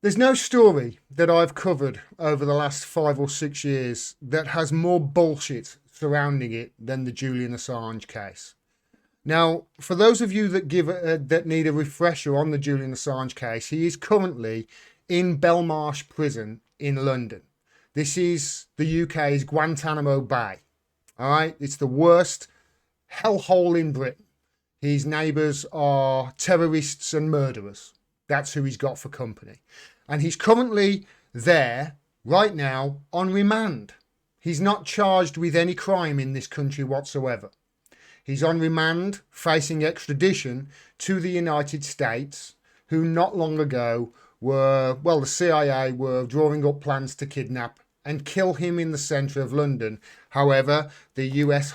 There's no story that I've covered over the last 5 or 6 years that has more bullshit surrounding it than the Julian Assange case. Now, for those of you that need a refresher on the Julian Assange case, he is currently in Belmarsh Prison in London. This is the UK's Guantanamo Bay. All right, it's the worst hellhole in Britain. His neighbours are terrorists and murderers. That's who he's got for company. And he's currently there right now on remand. He's not charged with any crime in this country whatsoever. He's on remand facing extradition to the United States, who not long ago the CIA were drawing up plans to kidnap and kill him in the centre of London. However, the UK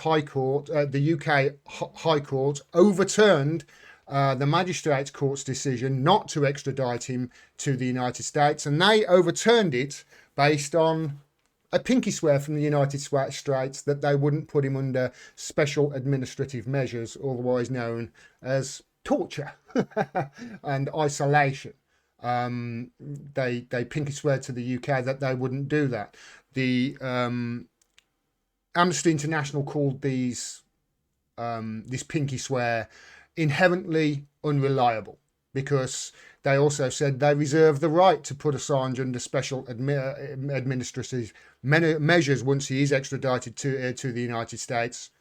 High Court overturned the Magistrates Court's decision not to extradite him to the United States, and they overturned it based on a pinky swear from the United States that they wouldn't put him under special administrative measures, otherwise known as torture and isolation. They pinky swear to the UK that they wouldn't do that. The Amnesty International called this pinky swear inherently unreliable, because they also said they reserve the right to put Assange under special administrative measures once he is extradited to the United States,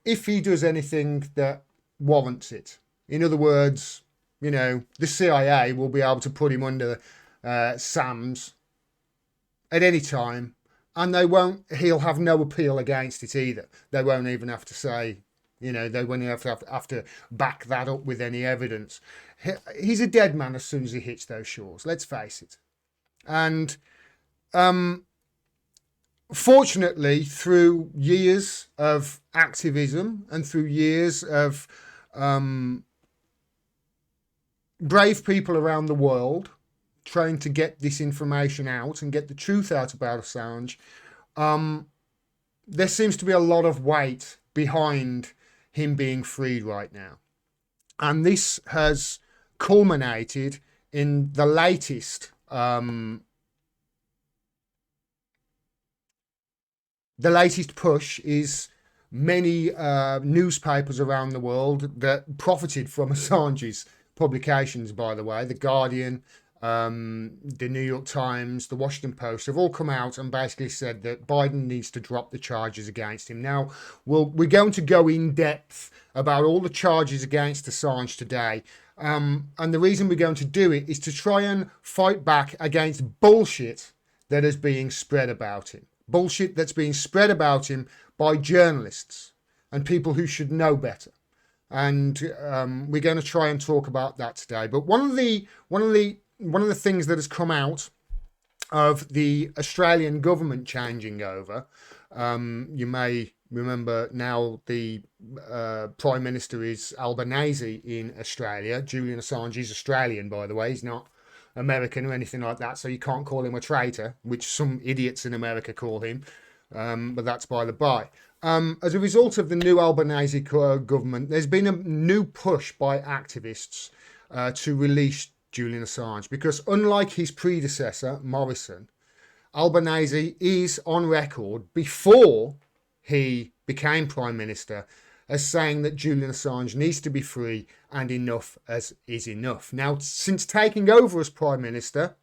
if he does anything that warrants it. In other words, the CIA will be able to put him under SAMS at any time, and he'll have no appeal against it either. They won't even have to say, they won't have to back that up with any evidence. He's a dead man as soon as he hits those shores, let's face it. And fortunately, through years of activism and through years of brave people around the world trying to get this information out and get the truth out about Assange, there seems to be a lot of weight behind him being freed right now. And this has culminated in the latest push is many newspapers around the world that profited from Assange's publications, by the way. The Guardian, the New York Times, the Washington Post have all come out and basically said that Biden needs to drop the charges against him. Now, we're going to go in depth about all the charges against Assange today. And the reason we're going to do it is to try and fight back against bullshit that is being spread about him. Bullshit that's being spread about him by journalists and people who should know better. And we're going to try and talk about that today. But one of the things that has come out of the Australian government changing over, you may remember now the Prime Minister is Albanese in Australia. Julian Assange is Australian, by the way. He's not American or anything like that, so you can't call him a traitor, which some idiots in America call him. But that's by the by. As a result of the new Albanese government, there's been a new push by activists to release Julian Assange, because unlike his predecessor, Morrison, Albanese is on record before he became Prime Minister as saying that Julian Assange needs to be free and enough as is enough. Now, since taking over as Prime Minister,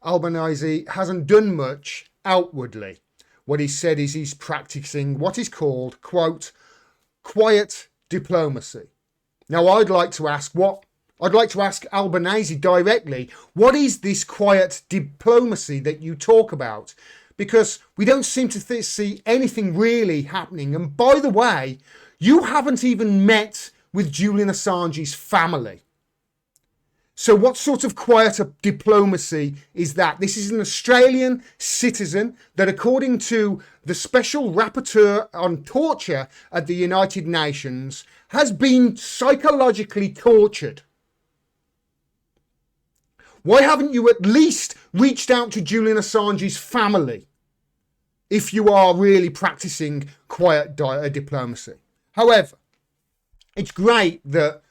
Albanese hasn't done much outwardly. What he said is he's practicing what is called, quote, quiet diplomacy. Now, I'd like to ask Albanese directly, what is this quiet diplomacy that you talk about? Because we don't seem to see anything really happening. And by the way, you haven't even met with Julian Assange's family. So what sort of quiet diplomacy is that? This is an Australian citizen that, according to the Special Rapporteur on Torture at the United Nations, has been psychologically tortured. Why haven't you at least reached out to Julian Assange's family if you are really practicing quiet diplomacy? However, it's great that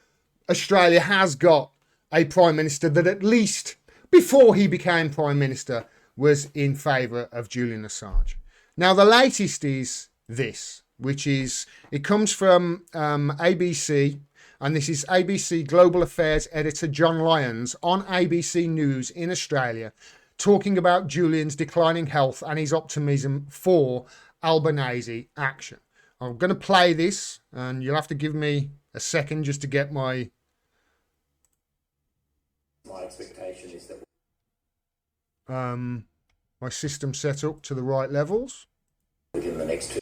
Australia has got a Prime Minister that at least before he became Prime Minister, was in favour of Julian Assange. Now, the latest is this, which is, it comes from ABC, and this is ABC Global Affairs editor John Lyons on ABC News in Australia, talking about Julian's declining health and his optimism for Albanese action. I'm going to play this, and you'll have to give me a second just to get my expectation is that my system set up to the right levels. within the next 2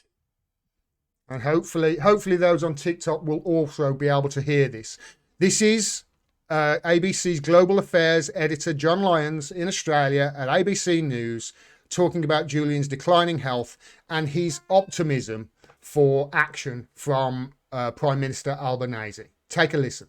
And hopefully those on TikTok will also be able to hear this. This is ABC's Global Affairs editor John Lyons in Australia at ABC News, talking about Julian's declining health and his optimism for action from Prime Minister Albanese. Take a listen.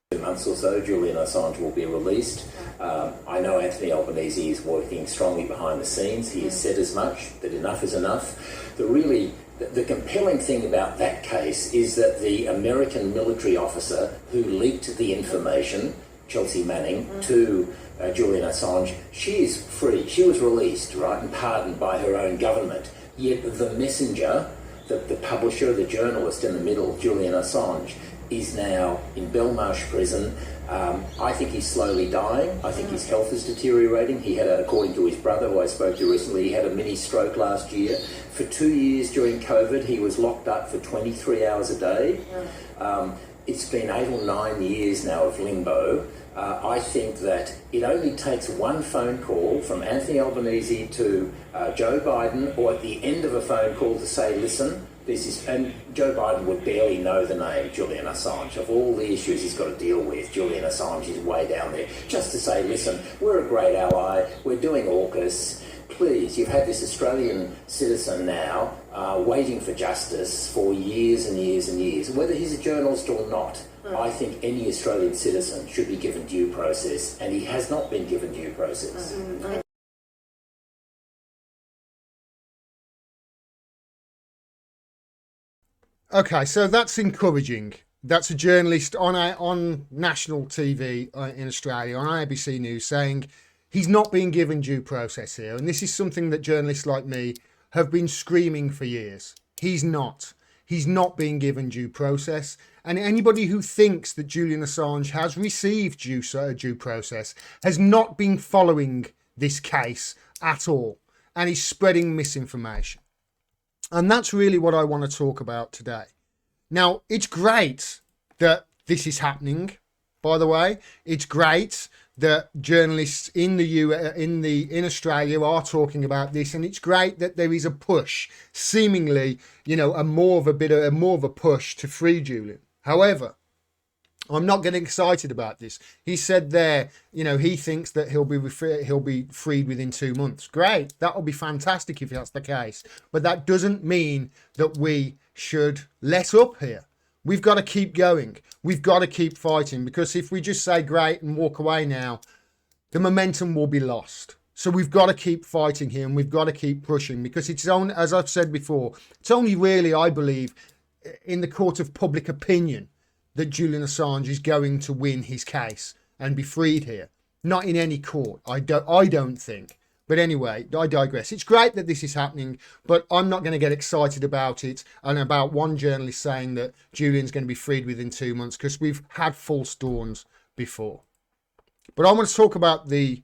2 months or so, Julian Assange will be released. I know Anthony Albanese is working strongly behind the scenes. He has said as much, that enough is enough. The compelling thing about that case is that the American military officer who leaked the information, Chelsea Manning, to Julian Assange, she is free. She was released, right, and pardoned by her own government. Yet the messenger, the publisher, the journalist in the middle, Julian Assange, is now in Belmarsh prison. I think he's slowly dying. I think his health is deteriorating. He had, according to his brother, who I spoke to recently, he had a mini stroke last year. For 2 years during COVID, he was locked up for 23 hours a day. It's been 8 or 9 years now of limbo. I think that it only takes one phone call from Anthony Albanese to Joe Biden, or at the end of a phone call to say, listen, and Joe Biden would barely know the name Julian Assange. Of all the issues he's got to deal with, Julian Assange is way down there. Just to say, listen, we're a great ally, we're doing AUKUS, please, you've had this Australian citizen now waiting for justice for years and years and years. Whether he's a journalist or not, I think any Australian citizen should be given due process, and he has not been given due process. Okay, so that's encouraging. That's a journalist on national TV in Australia, on ABC News, saying he's not being given due process here. And this is something that journalists like me have been screaming for years. He's not. He's not being given due process. And anybody who thinks that Julian Assange has received due process has not been following this case at all. And he's spreading misinformation. And that's really what I want to talk about today. Now, it's great that this is happening, by the way. It's great that journalists in Australia are talking about this, and it's great that there is a push, seemingly, a more of a push to free Julian. However, I'm not getting excited about this. He said there, he thinks that he'll be freed within 2 months. Great, that will be fantastic if that's the case. But that doesn't mean that we should let up here. We've got to keep going. We've got to keep fighting, because if we just say great and walk away now, the momentum will be lost. So we've got to keep fighting here, and we've got to keep pushing, because it's only, as I've said before, it's only really, I believe, in the court of public opinion that Julian Assange is going to win his case and be freed here. Not in any court, I don't think. But anyway, I digress. It's great that this is happening, but I'm not going to get excited about it and about one journalist saying that Julian's going to be freed within 2 months, because we've had false dawns before. But I want to talk about the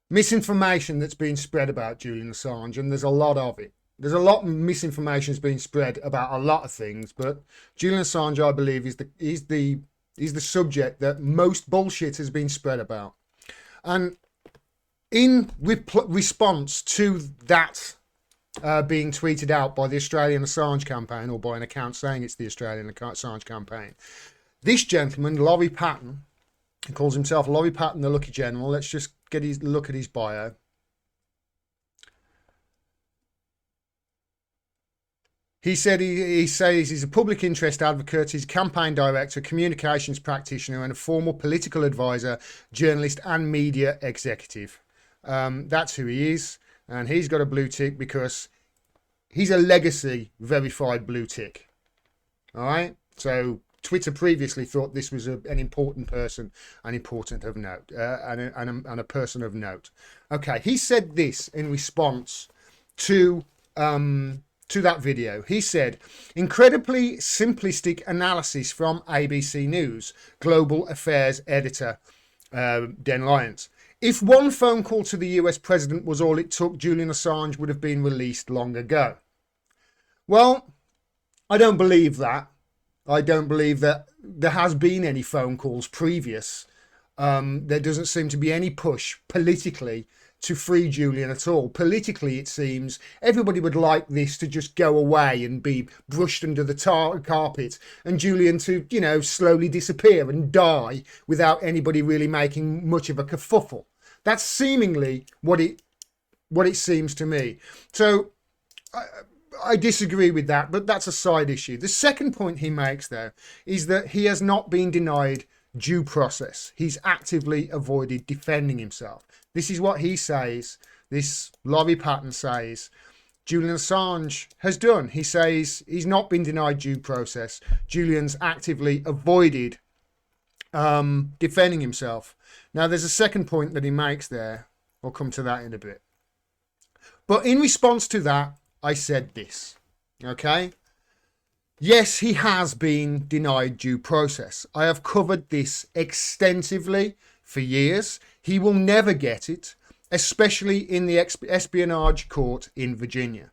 misinformation that's been spread about Julian Assange, and there's a lot of it. There's a lot of misinformation that's been spread about a lot of things, but Julian Assange, I believe, is the subject that most bullshit has been spread about. And in response to that being tweeted out by the Australian Assange campaign, or by an account saying it's the Australian Assange campaign, this gentleman, Laurie Patton, he calls himself Laurie Patton, the Lucky General. Let's just get look at his bio. He said he says he's a public interest advocate, he's a campaign director, communications practitioner, and a former political advisor, journalist, and media executive. That's who he is, and he's got a blue tick because he's a legacy verified blue tick. All right, so Twitter previously thought this was an important person, an important of note, and a person of note. Okay, he said this in response to that video. He said, incredibly simplistic analysis from ABC News, global affairs editor Den Lyons. If one phone call to the US president was all it took, Julian Assange would have been released long ago. Well, I don't believe that. I don't believe that there has been any phone calls previous. There doesn't seem to be any push politically to free Julian at all. Politically, it seems everybody would like this to just go away and be brushed under the carpet, and Julian to, you know, slowly disappear and die without anybody really making much of a kerfuffle. That's seemingly what it seems to me. So I disagree with that, but that's a side issue. The second point he makes, though, is that he has not been denied due process. He's actively avoided defending himself. This is what he says, this Laurie Patton says, Julian Assange has done. He says he's not been denied due process. Julian's actively avoided defending himself. Now, there's a second point that he makes there. I'll come to that in a bit. But in response to that, I said this, okay? Yes, he has been denied due process. I have covered this extensively for years. He will never get it, especially in the espionage court in Virginia.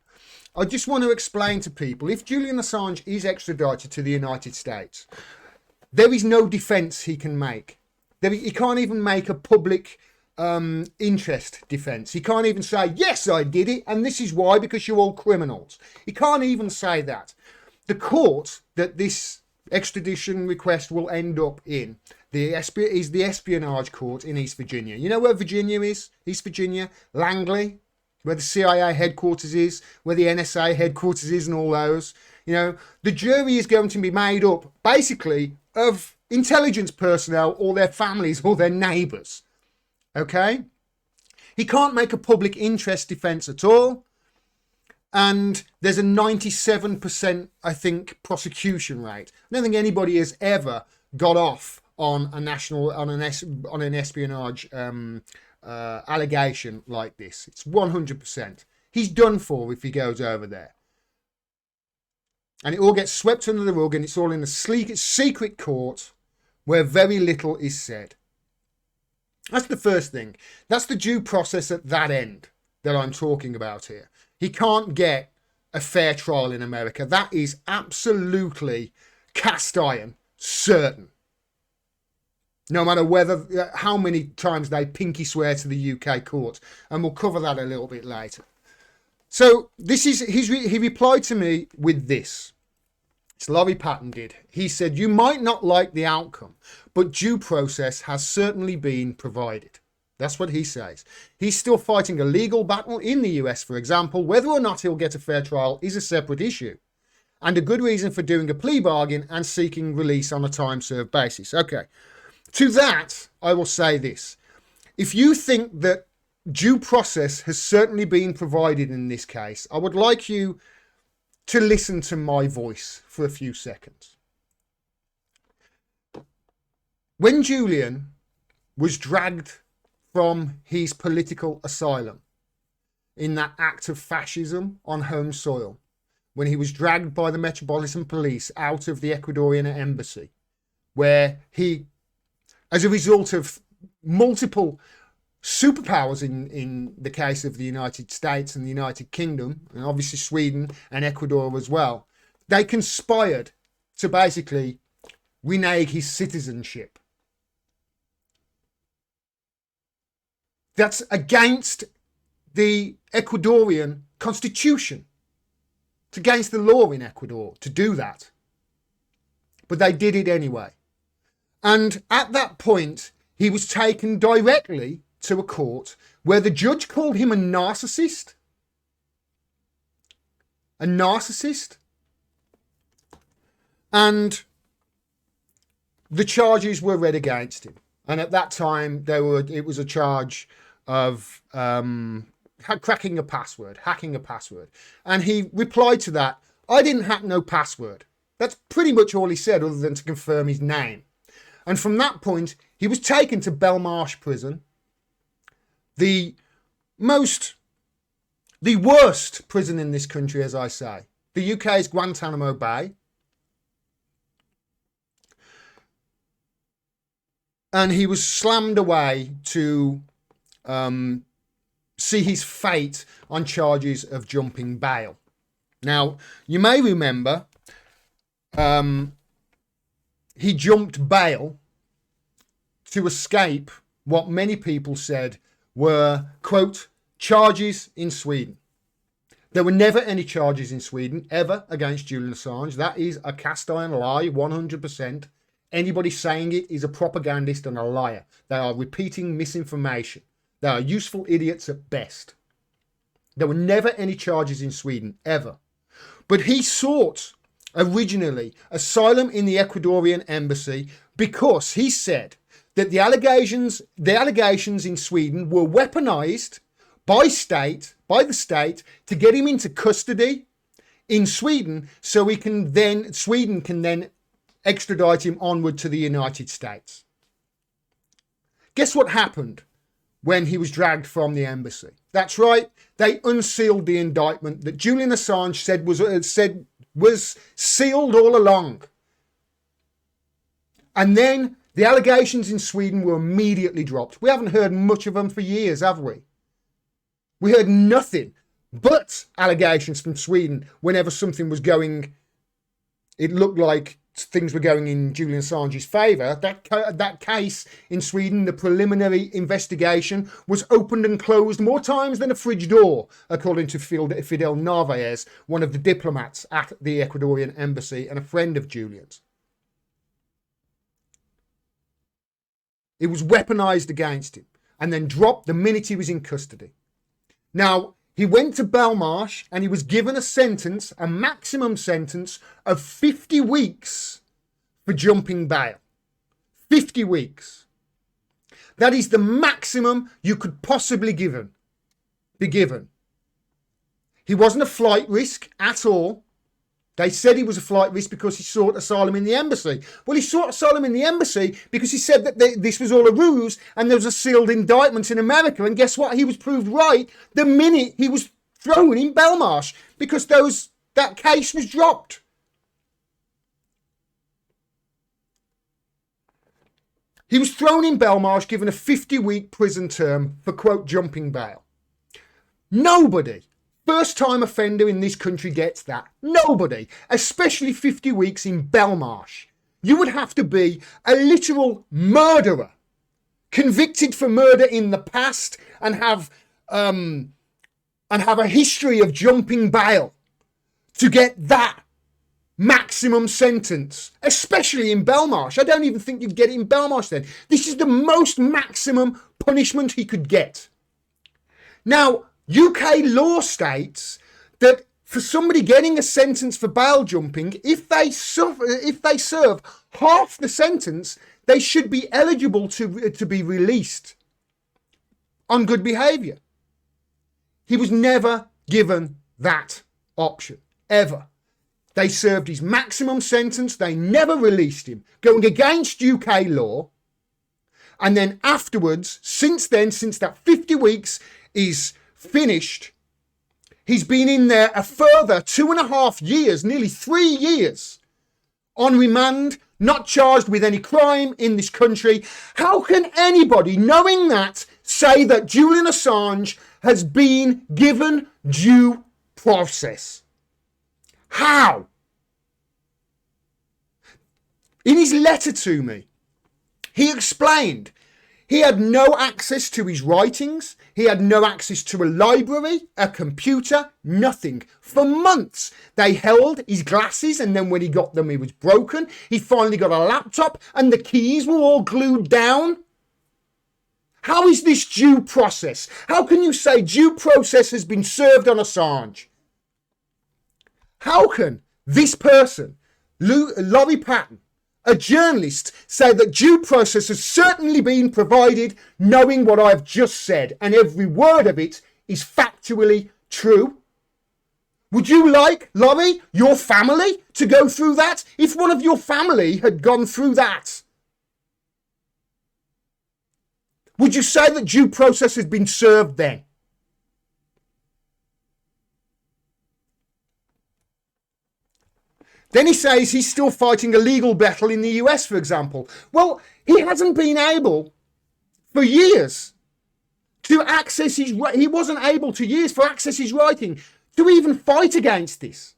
I just want to explain to people, if Julian Assange is extradited to the United States, there is no defense he can make. He can't even make a public interest defense. He can't even say, yes, I did it, and this is why, because you're all criminals. He can't even say that. The court that this extradition request will end up in is the espionage court in East Virginia. You know where Virginia is? East Virginia, Langley, where the CIA headquarters is, where the NSA headquarters is, and all those. You know, the jury is going to be made up basically of intelligence personnel or their families or their neighbours. Okay? He can't make a public interest defence at all. And there's a 97%, I think, prosecution rate. I don't think anybody has ever got off on an espionage allegation like this. It's 100%. He's done for if he goes over there. And it all gets swept under the rug, and it's all in a secret court where very little is said. That's the first thing. That's the due process at that end that I'm talking about here. He can't get a fair trial in America. That is absolutely cast iron, certain. No matter how many times they pinky swear to the UK court. And we'll cover that a little bit later. So he replied to me with this. It's Laurie Patton did. He said, you might not like the outcome, but due process has certainly been provided. That's what he says. He's still fighting a legal battle in the US, for example. Whether or not he'll get a fair trial is a separate issue, and a good reason for doing a plea bargain and seeking release on a time-served basis. Okay, to that, I will say this. If you think that due process has certainly been provided in this case, I would like you to listen to my voice for a few seconds. When Julian was dragged from his political asylum in that act of fascism on home soil, when he was dragged by the Metropolitan Police out of the Ecuadorian embassy, where he, as a result of multiple superpowers in the case of the United States and the United Kingdom, and obviously Sweden and Ecuador as well, they conspired to basically renege his citizenship. That's against the Ecuadorian constitution. It's against the law in Ecuador to do that. But they did it anyway. And at that point, he was taken directly to a court where the judge called him a narcissist. A narcissist. And the charges were read against him. And at that time, it was a charge of cracking a password, hacking a password. And he replied to that, I didn't hack no password. That's pretty much all he said, other than to confirm his name. And from that point, he was taken to Belmarsh prison, the worst prison in this country, as I say. The UK's Guantanamo Bay. And he was slammed away to see his fate on charges of jumping bail. Now, you may remember he jumped bail to escape what many people said were, quote, charges in Sweden. There were never any charges in Sweden, ever, against Julian Assange. That is a cast iron lie, 100%. Anybody saying it is a propagandist and a liar. They are repeating misinformation. They are useful idiots at best. There were never any charges in Sweden, ever. But he sought, originally, asylum in the Ecuadorian embassy because he said that the allegations in Sweden were weaponized by the state to get him into custody in Sweden, so Sweden can then extradite him onward to the United States. Guess what happened when he was dragged from the embassy? That's right, they unsealed the indictment that Julian Assange said was sealed all along. And then the allegations in Sweden were immediately dropped. We haven't heard much of them for years, have we? We heard nothing but allegations from Sweden whenever something was going, it looked like things were going in Julian Assange's favour. That case in Sweden, the preliminary investigation, was opened and closed more times than a fridge door, according to Fidel Narvaez, one of the diplomats at the Ecuadorian embassy and a friend of Julian's. It was weaponised against him and then dropped the minute he was in custody. Now, he went to Belmarsh and he was given a maximum sentence of 50 weeks for jumping bail. 50 weeks. That is the maximum you could possibly be given. He wasn't a flight risk at all. They said he was a flight risk because he sought asylum in the embassy. Well, he sought asylum in the embassy because he said that this was all a ruse and there was a sealed indictment in America. And guess what? He was proved right the minute he was thrown in Belmarsh because that case was dropped. He was thrown in Belmarsh, given a 50-week prison term for, quote, jumping bail. Nobody, first-time offender in this country, gets that. Nobody, especially 50 weeks in Belmarsh. You would have to be a literal murderer, convicted for murder in the past, and have a history of jumping bail to get that maximum sentence, especially in Belmarsh. I don't even think you'd get it in Belmarsh then. This is the most maximum punishment he could get. Now, UK law states that for somebody getting a sentence for bail jumping, if they serve half the sentence, they should be eligible to be released on good behaviour. He was never given that option, ever. They served his maximum sentence. They never released him, going against UK law. And then afterwards, since that 50 weeks is finished, he's been in there a further 2.5 years, nearly 3 years, on remand, not charged with any crime in this country. How can anybody, knowing that, say that Julian Assange has been given due process? How? In his letter to me, he explained he had no access to his writings. He had no access to a library, a computer, nothing. For months, they held his glasses, and then when he got them, he was broken. He finally got a laptop, and the keys were all glued down. How is this due process? How can you say due process has been served on Assange? How can this person, Laurie Patton, a journalist, say that due process has certainly been provided, knowing what I've just said, and every word of it is factually true? Would you like, Laurie, your family to go through that? If one of your family had gone through that, would you say that due process has been served then? Then he says he's still fighting a legal battle in the US, for example. Well, he hasn't been able for years to access his... He wasn't able to use for access his writing to even fight against this.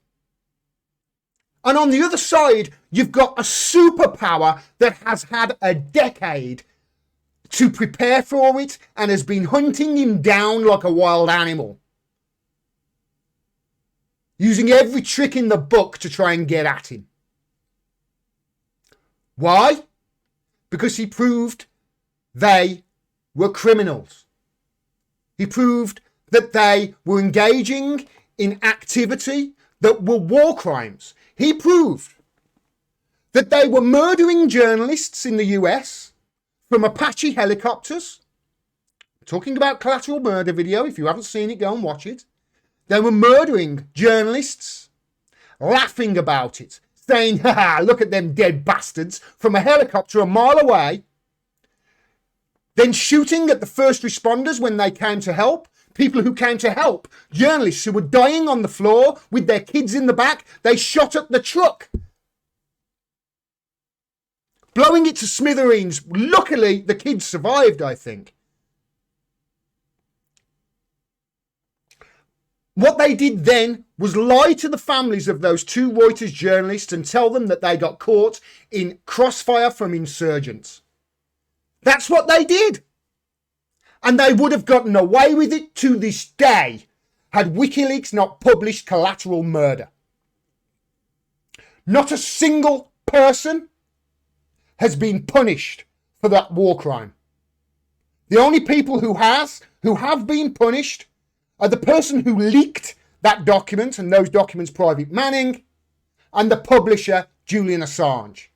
And on the other side, you've got a superpower that has had a decade to prepare for it and has been hunting him down like a wild animal, using every trick in the book to try and get at him. Why? Because he proved they were criminals. He proved that they were engaging in activity that were war crimes. He proved that they were murdering journalists in the US from Apache helicopters. I'm talking about Collateral Murder video. If you haven't seen it, go and watch it. They were murdering journalists, laughing about it, saying, ha, look at them dead bastards, from a helicopter a mile away, then shooting at the first responders when they came to help, people who came to help, journalists who were dying on the floor with their kids in the back. They shot at the truck, blowing it to smithereens. Luckily, the kids survived, I think. What they did then was lie to the families of those two Reuters journalists and tell them that they got caught in crossfire from insurgents. That's what they did. And they would have gotten away with it to this day had WikiLeaks not published Collateral Murder. Not a single person has been punished for that war crime. The only people who have been punished are the person who leaked that document and those documents, Private Manning, and the publisher, Julian Assange.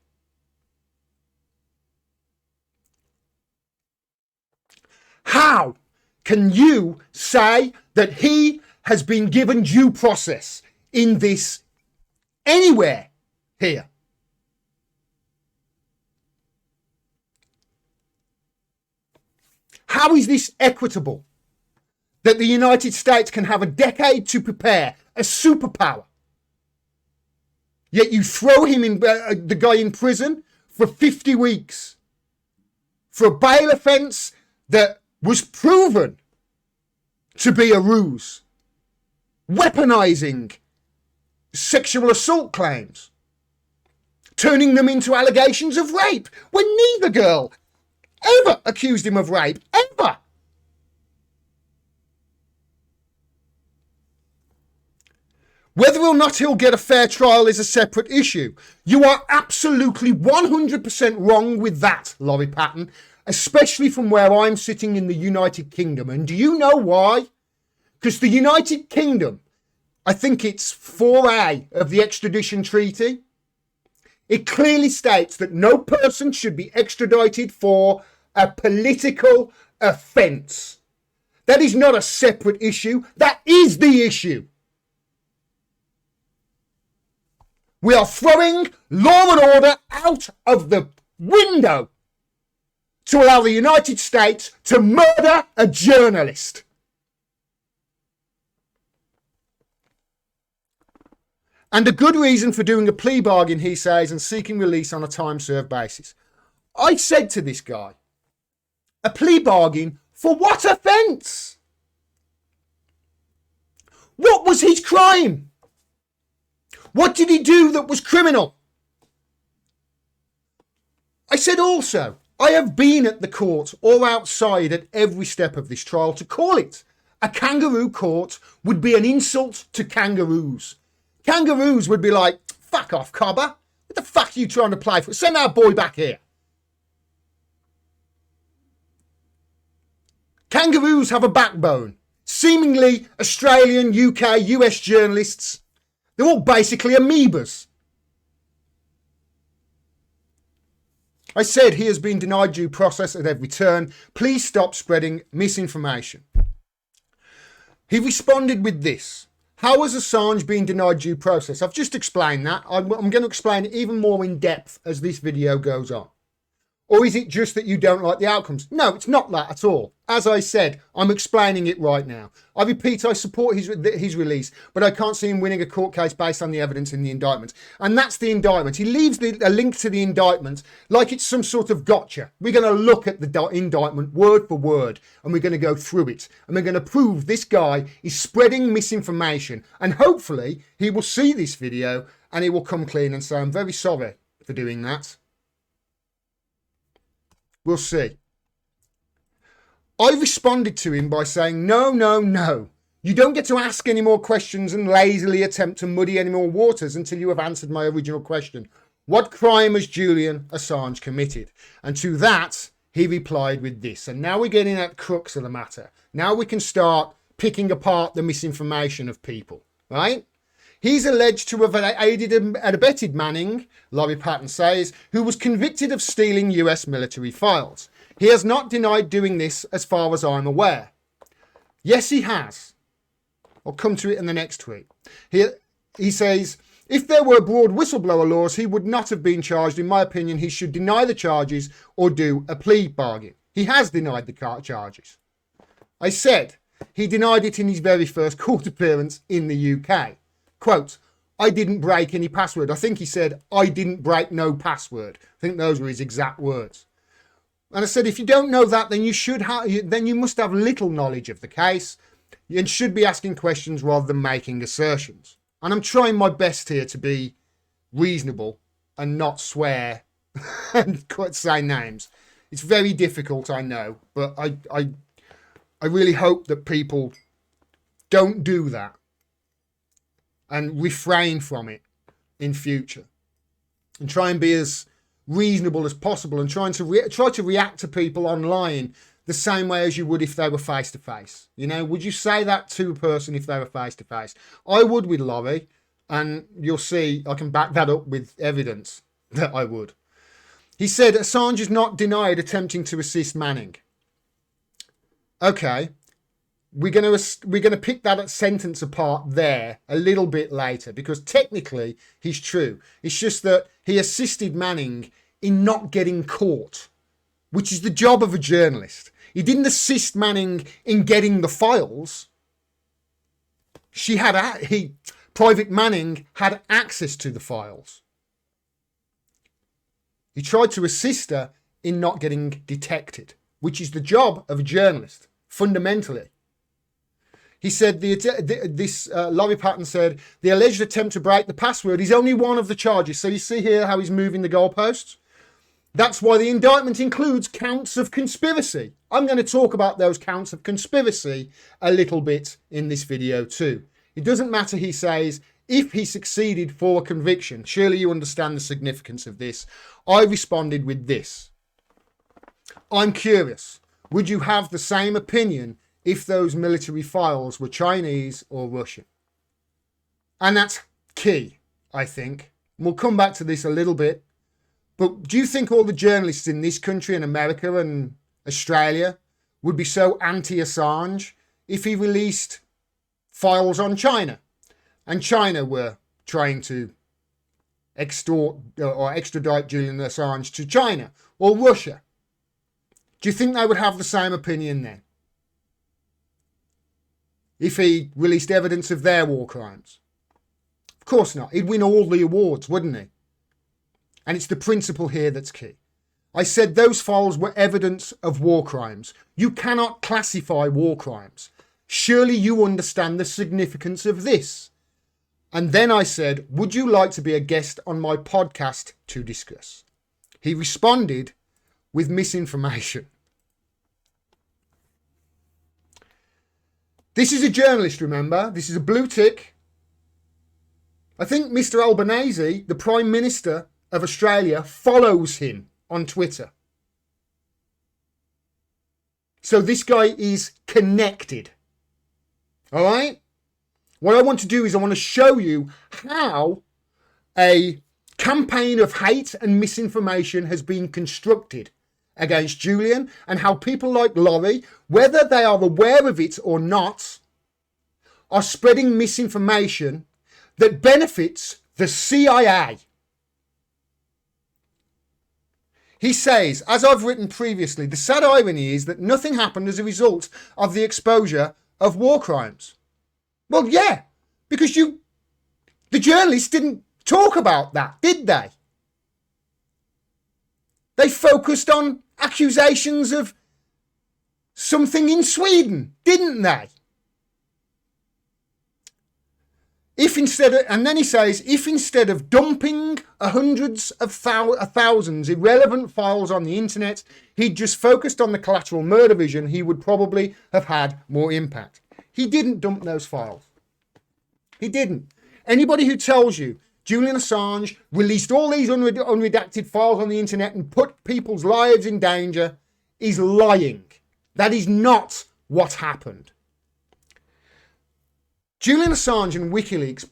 How can you say that he has been given due process in this anywhere here? How is this equitable? That the United States can have a decade to prepare a superpower, yet you throw him in the guy in prison for 50 weeks for a bail offence that was proven to be a ruse, weaponizing sexual assault claims, turning them into allegations of rape when neither girl ever accused him of rape, ever. Whether or not he'll get a fair trial is a separate issue. You are absolutely 100% wrong with that, Laurie Patton, especially from where I'm sitting in the United Kingdom. And do you know why? Because the United Kingdom, I think it's 4A of the extradition treaty, it clearly states that no person should be extradited for a political offence. That is not a separate issue. That is the issue. We are throwing law and order out of the window to allow the United States to murder a journalist. And a good reason for doing a plea bargain, he says, and seeking release on a time-served basis. I said to this guy, a plea bargain for what offence? What was his crime? What did he do that was criminal? I said also, I have been at the court or outside at every step of this trial. To call it a kangaroo court would be an insult to kangaroos. Kangaroos would be like, fuck off, cobber. What the fuck are you trying to play for? Send our boy back here. Kangaroos have a backbone. Seemingly Australian, UK, US journalists, they're all basically amoebas. I said he has been denied due process at every turn. Please stop spreading misinformation. He responded with this. How has Assange been denied due process? I've just explained that. I'm going to explain it even more in depth as this video goes on. Or is it just that you don't like the outcomes? No, it's not that at all. As I said, I'm explaining it right now. I repeat, I support his release, but I can't see him winning a court case based on the evidence in the indictment. And that's the indictment. He leaves a link to the indictment like it's some sort of gotcha. We're going to look at the indictment word for word, and we're going to go through it. And we're going to prove this guy is spreading misinformation. And hopefully he will see this video and he will come clean and say, I'm very sorry for doing that. We'll see. I responded to him by saying, no. You don't get to ask any more questions and lazily attempt to muddy any more waters until you have answered my original question. What crime has Julian Assange committed? And to that, he replied with this. And now we're getting at the crux of the matter. Now we can start picking apart the misinformation of people, right? He's alleged to have aided and abetted Manning, Laurie Patton says, who was convicted of stealing US military files. He has not denied doing this as far as I'm aware. Yes, he has. I'll come to it in the next tweet. He says, if there were broad whistleblower laws, he would not have been charged. In my opinion, he should deny the charges or do a plea bargain. He has denied the charges. I said he denied it in his very first court appearance in the UK. Quote, I didn't break any password. I think he said, I didn't break no password. I think those were his exact words. And I said, if you don't know that, then you must have little knowledge of the case and should be asking questions rather than making assertions. And I'm trying my best here to be reasonable and not swear and say names. It's very difficult, I know, but I really hope that people don't do that and refrain from it in future, and try and be as reasonable as possible, and try to react to people online the same way as you would if they were face to face. You know, would you say that to a person if they were face to face? I would with Laurie, and you'll see I can back that up with evidence that I would. He said Assange is not denied attempting to assist Manning. Okay. We're going to pick that sentence apart there a little bit later, because technically he's true. It's just that he assisted Manning in not getting caught, which is the job of a journalist. He didn't assist Manning in getting the files. Private Manning had access to the files. He tried to assist her in not getting detected, which is the job of a journalist, fundamentally. He said, Laurie Patton said, the alleged attempt to break the password is only one of the charges. So you see here how he's moving the goalposts? That's why the indictment includes counts of conspiracy. I'm going to talk about those counts of conspiracy a little bit in this video too. It doesn't matter, he says, if he succeeded for a conviction. Surely you understand the significance of this. I responded with this. I'm curious. Would you have the same opinion if those military files were Chinese or Russian? And that's key, I think. We'll come back to this a little bit. But do you think all the journalists in this country and America and Australia would be so anti-Assange if he released files on China and China were trying to extort or extradite Julian Assange to China or Russia? Do you think they would have the same opinion then if he released evidence of their war crimes? Of course not. He'd win all the awards, wouldn't he? And it's the principle here that's key. I said those files were evidence of war crimes. You cannot classify war crimes. Surely you understand the significance of this. And then I said, would you like to be a guest on my podcast to discuss? He responded with misinformation. This is a journalist, remember? This is a blue tick. I think Mr. Albanese, the Prime Minister of Australia, follows him on Twitter. So this guy is connected. All right? What I want to do is I want to show you how a campaign of hate and misinformation has been constructed against Julian, and how people like Laurie, whether they are aware of it or not, are spreading misinformation that benefits the CIA. He says, as I've written previously, the sad irony is that nothing happened as a result of the exposure of war crimes. Well, yeah, because the journalists didn't talk about that, did they? They focused on accusations of something in Sweden, didn't they? And then he says, if instead of dumping hundreds of thousands irrelevant files on the internet, he'd just focused on the collateral murder vision, he would probably have had more impact. He didn't dump those files. He didn't. Anybody who tells you Julian Assange released all these unredacted files on the internet and put people's lives in danger is lying. That is not what happened. Julian Assange and WikiLeaks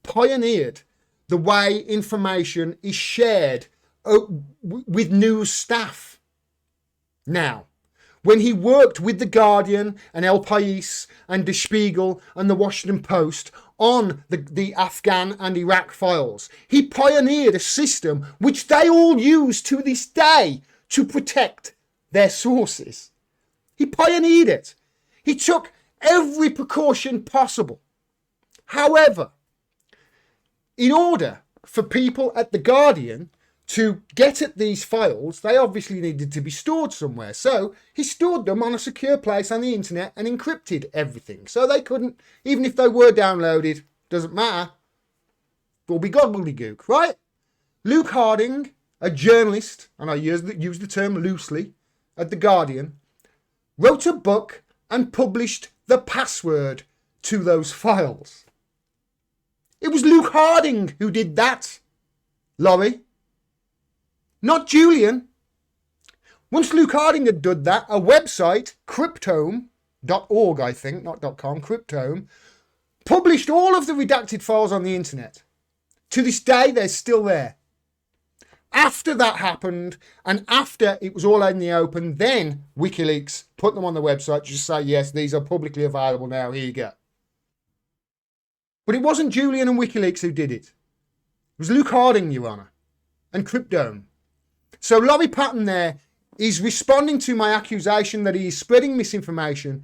pioneered the way information is shared with news staff. Now, when he worked with The Guardian and El País and Der Spiegel and The Washington Post on the Afghan and Iraq files, he pioneered a system which they all use to this day to protect their sources. He pioneered it. He took every precaution possible. However, in order for people at The Guardian to get at these files, they obviously needed to be stored somewhere. So he stored them on a secure place on the internet and encrypted everything. So they couldn't, even if they were downloaded, doesn't matter. It'll be gobbledygook, right? Luke Harding, a journalist, and I use the term loosely, at The Guardian, wrote a book and published the password to those files. It was Luke Harding who did that, Laurie. Not Julian. Once Luke Harding had done that, a website, cryptome.org, I think, not .com, Cryptome, published all of the redacted files on the internet. To this day, they're still there. After that happened, and after it was all out in the open, then WikiLeaks put them on the website to just say, yes, these are publicly available now, here you go. But it wasn't Julian and WikiLeaks who did it. It was Luke Harding, Your Honour, and Cryptome. So Laurie Patton there is responding to my accusation that he is spreading misinformation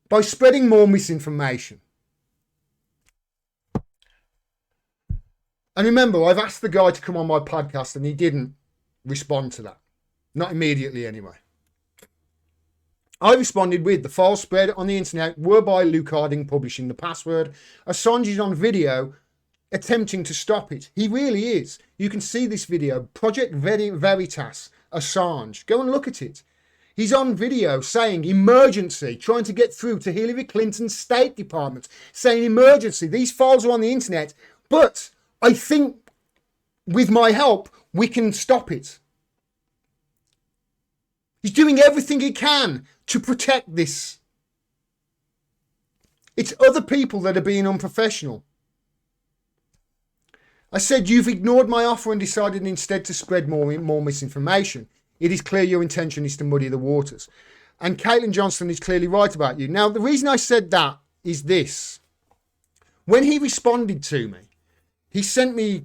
by spreading more misinformation. And remember, I've asked the guy to come on my podcast and he didn't respond to that. Not immediately, anyway. I responded with the files spread on the internet were by Luke Harding publishing the password. Assange is on video attempting to stop it. He really is. You can see this video. Project Veritas, Assange. Go and look at it. He's on video saying emergency, trying to get through to Hillary Clinton's State Department, saying emergency. These files are on the internet, but I think with my help, we can stop it. He's doing everything he can to protect this. It's other people that are being unprofessional. I said, you've ignored my offer and decided instead to spread more misinformation. It is clear your intention is to muddy the waters. And Caitlin Johnston is clearly right about you. Now, the reason I said that is this. When he responded to me, he sent me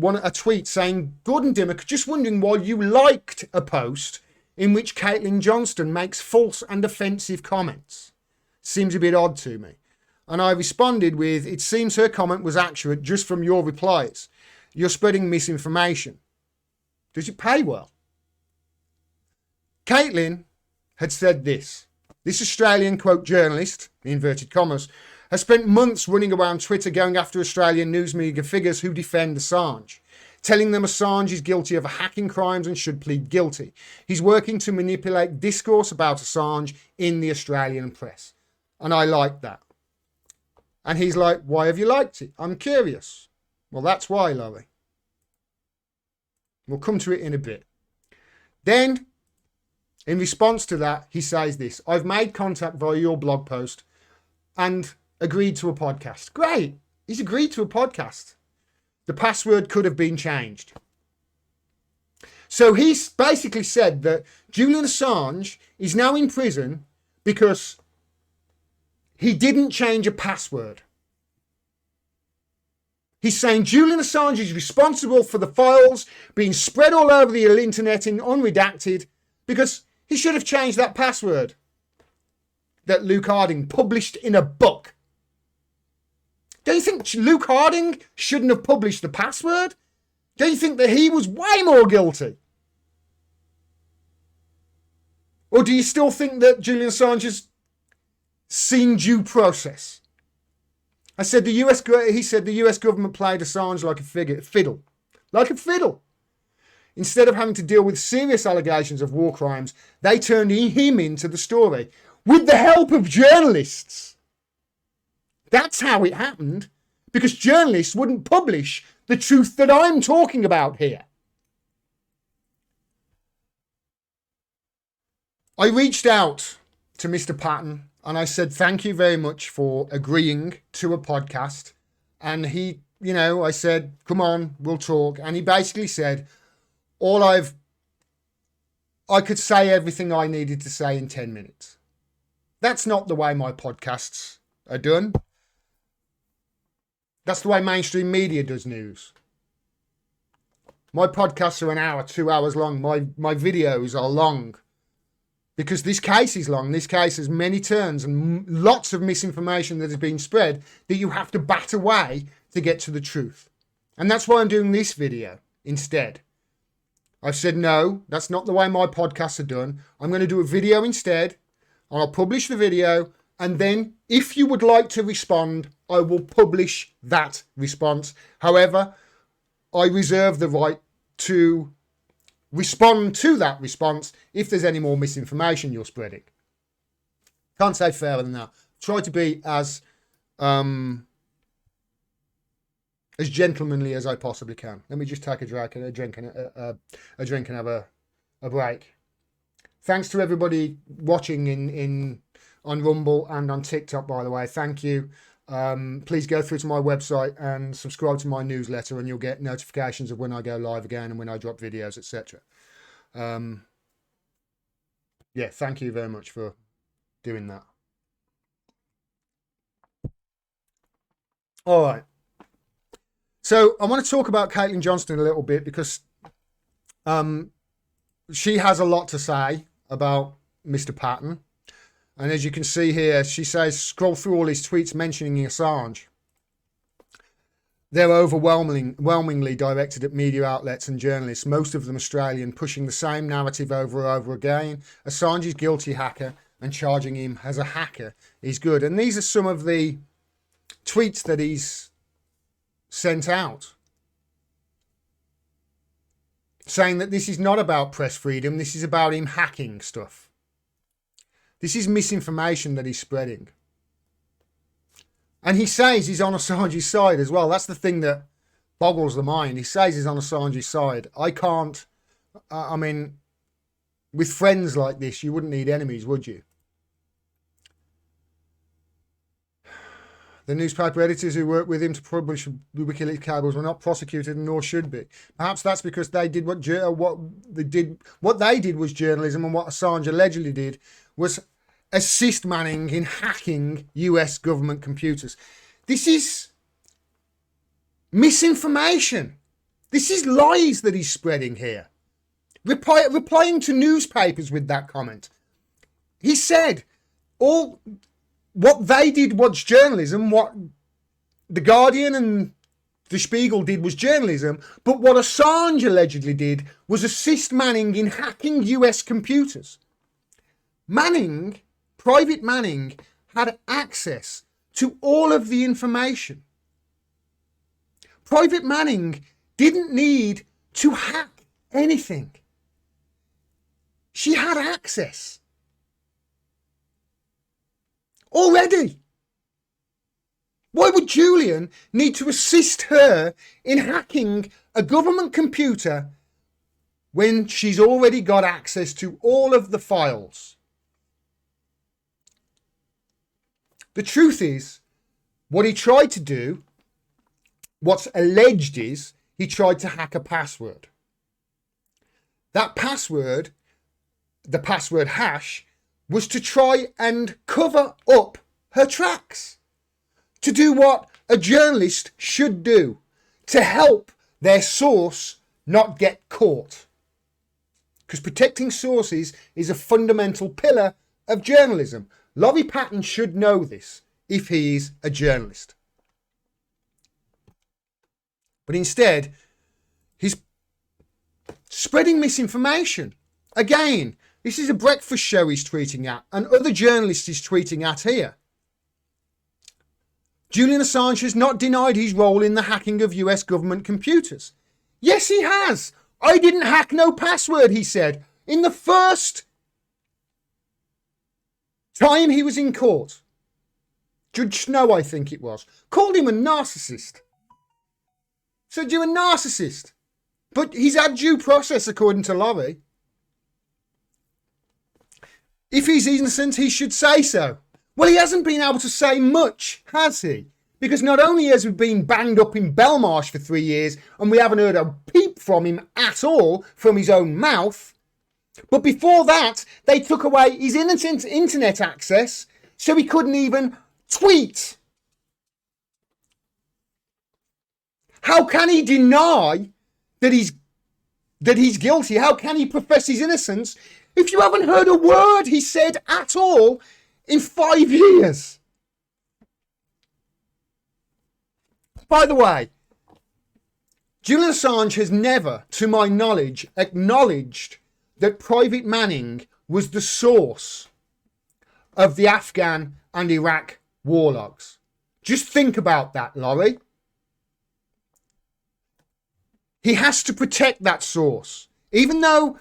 a tweet saying, Gordon Dimmack, just wondering why you liked a post in which Caitlin Johnston makes false and offensive comments. Seems a bit odd to me. And I responded with, it seems her comment was accurate just from your replies. You're spreading misinformation. Does it pay well? Caitlin had said this. This Australian, quote, journalist, inverted commas, has spent months running around Twitter going after Australian news media figures who defend Assange, telling them Assange is guilty of hacking crimes and should plead guilty. He's working to manipulate discourse about Assange in the Australian press. And I like that. And he's like, why have you liked it? I'm curious. Well, that's why, Laurie. We'll come to it in a bit. Then, in response to that, he says this. I've made contact via your blog post and agreed to a podcast. Great. He's agreed to a podcast. The password could have been changed. So he's basically said that Julian Assange is now in prison because he didn't change a password. He's saying Julian Assange is responsible for the files being spread all over the internet in unredacted because he should have changed that password that Luke Harding published in a book. Don't you think Luke Harding shouldn't have published the password? Don't you think that he was way more guilty? Or do you still think that Julian Assange has seen due process? He said the US government played Assange like a fiddle. Like a fiddle. Instead of having to deal with serious allegations of war crimes, they turned him into the story with the help of journalists. That's how it happened, because journalists wouldn't publish the truth that I'm talking about here. I reached out to Mr. Patton and I said, thank you very much for agreeing to a podcast. And he, I said, come on, we'll talk. And he basically said, I could say everything I needed to say in 10 minutes. That's not the way my podcasts are done. That's the way mainstream media does news. My podcasts are an hour, 2 hours long. My videos are long. Because this case is long. This case has many turns and lots of misinformation that has been spread that you have to bat away to get to the truth. And that's why I'm doing this video instead. I've said, no, that's not the way my podcasts are done. I'm going to do a video instead. And I'll publish the video. And then if you would like to respond, I will publish that response. However, I reserve the right to respond to that response if there's any more misinformation you're spreading. Can't say fairer than that. Try to be as gentlemanly as I possibly can. Let me just take a drink and have a break. Thanks to everybody watching on Rumble and on TikTok, by the way. Thank you. Please go through to my website and subscribe to my newsletter and you'll get notifications of when I go live again and when I drop videos, etc. Yeah, thank you very much for doing that. All right. So I want to talk about Caitlin Johnston a little bit because she has a lot to say about Mr. Patton. And as you can see here, she says, scroll through all his tweets mentioning Assange. They're overwhelmingly directed at media outlets and journalists, most of them Australian, pushing the same narrative over and over again. Assange is guilty hacker and charging him as a hacker is good. And these are some of the tweets that he's sent out, saying that this is not about press freedom, this is about him hacking stuff. This is misinformation that he's spreading. And he says he's on Assange's side as well. That's the thing that boggles the mind. He says he's on Assange's side. I can't, with friends like this, you wouldn't need enemies, would you? The newspaper editors who worked with him to publish the WikiLeaks cables were not prosecuted, nor should be. Perhaps that's because they did what they did was journalism, and what Assange allegedly did was assist Manning in hacking US government computers. This is misinformation. This is lies that he's spreading here. Replying to newspapers with that comment. He said what they did was journalism, what The Guardian and The Spiegel did was journalism, but what Assange allegedly did was assist Manning in hacking US computers. Private Manning, had access to all of the information. Private Manning didn't need to hack anything. She had access already. Why would Julian need to assist her in hacking a government computer when she's already got access to all of the files? The truth is, what he tried to do, what's alleged is, he tried to hack a password. That password, the password hash, was to try and cover up her tracks, to do what a journalist should do, to help their source not get caught. Because protecting sources is a fundamental pillar of journalism. Laurie Patton should know this if he is a journalist. But instead, he's spreading misinformation. Again, this is a breakfast show he's tweeting at, and other journalists he's tweeting at here. Julian Assange has not denied his role in the hacking of US government computers. Yes, he has. I didn't hack no password, he said, in the first time he was in court. Judge Snow, I think it was, called him a narcissist. Said, you're a narcissist. But he's had due process, according to Laurie. If he's innocent, he should say so. Well, he hasn't been able to say much, has he? Because not only has he been banged up in Belmarsh for 3 years and we haven't heard a peep from him at all from his own mouth, but before that, they took away his internet access so he couldn't even tweet. How can he deny that he's guilty? How can he profess his innocence if you haven't heard a word he said at all in 5 years? By the way, Julian Assange has never, to my knowledge, acknowledged that Private Manning was the source of the Afghan and Iraq war logs. Just think about that, Laurie. He has to protect that source. Even though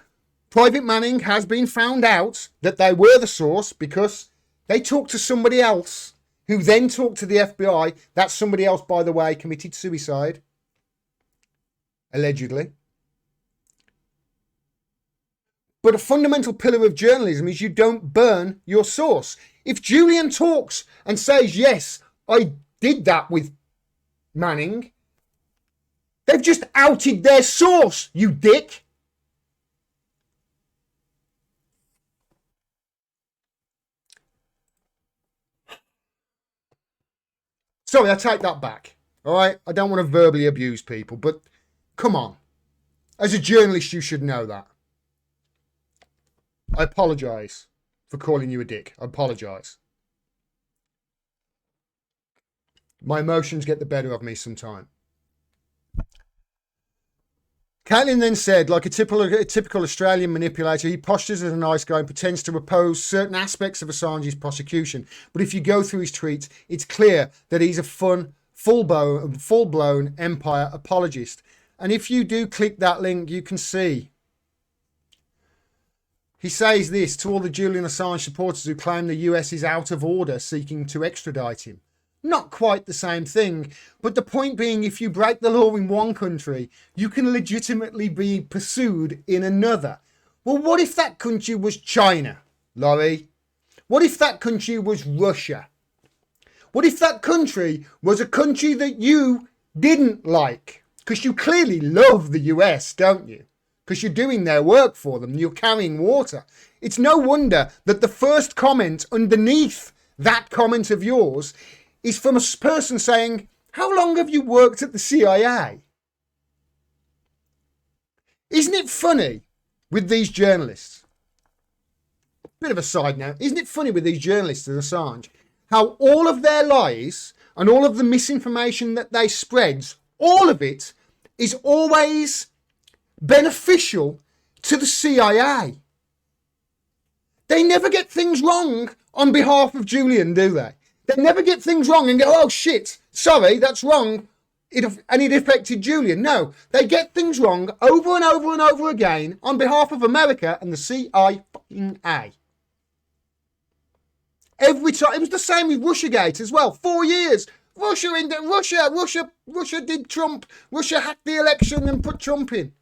Private Manning has been found out that they were the source because they talked to somebody else who then talked to the FBI. That somebody else, by the way, committed suicide. Allegedly. But a fundamental pillar of journalism is you don't burn your source. If Julian talks and says, yes, I did that with Manning, they've just outed their source, you dick. Sorry, I take that back. All right? I don't want to verbally abuse people, but come on. As a journalist, you should know that. I apologise for calling you a dick. I apologise. My emotions get the better of me sometime. Caitlin then said, like a typical Australian manipulator, he postures as a nice guy and pretends to oppose certain aspects of Assange's prosecution. But if you go through his tweets, it's clear that he's a full-blown empire apologist. And if you do click that link, you can see. He says this to all the Julian Assange supporters who claim the US is out of order seeking to extradite him. Not quite the same thing, but the point being, if you break the law in one country, you can legitimately be pursued in another. Well, what if that country was China, Laurie? What if that country was Russia? What if that country was a country that you didn't like? Because you clearly love the US, don't you? Because you're doing their work for them, you're carrying water. It's no wonder that the first comment underneath that comment of yours is from a person saying, how long have you worked at the CIA? Isn't it funny with these journalists? Bit of a side note. Isn't it funny with these journalists at Assange? How all of their lies and all of the misinformation that they spread, all of it is always beneficial to the CIA. They never get things wrong on behalf of Julian, do they? They never get things wrong and go, oh shit, sorry, that's wrong. It affected Julian. No, they get things wrong over and over and over again on behalf of America and the CIA. Every time. It was the same with Russiagate as well. 4 years. Russia did Trump. Russia hacked the election and put Trump in.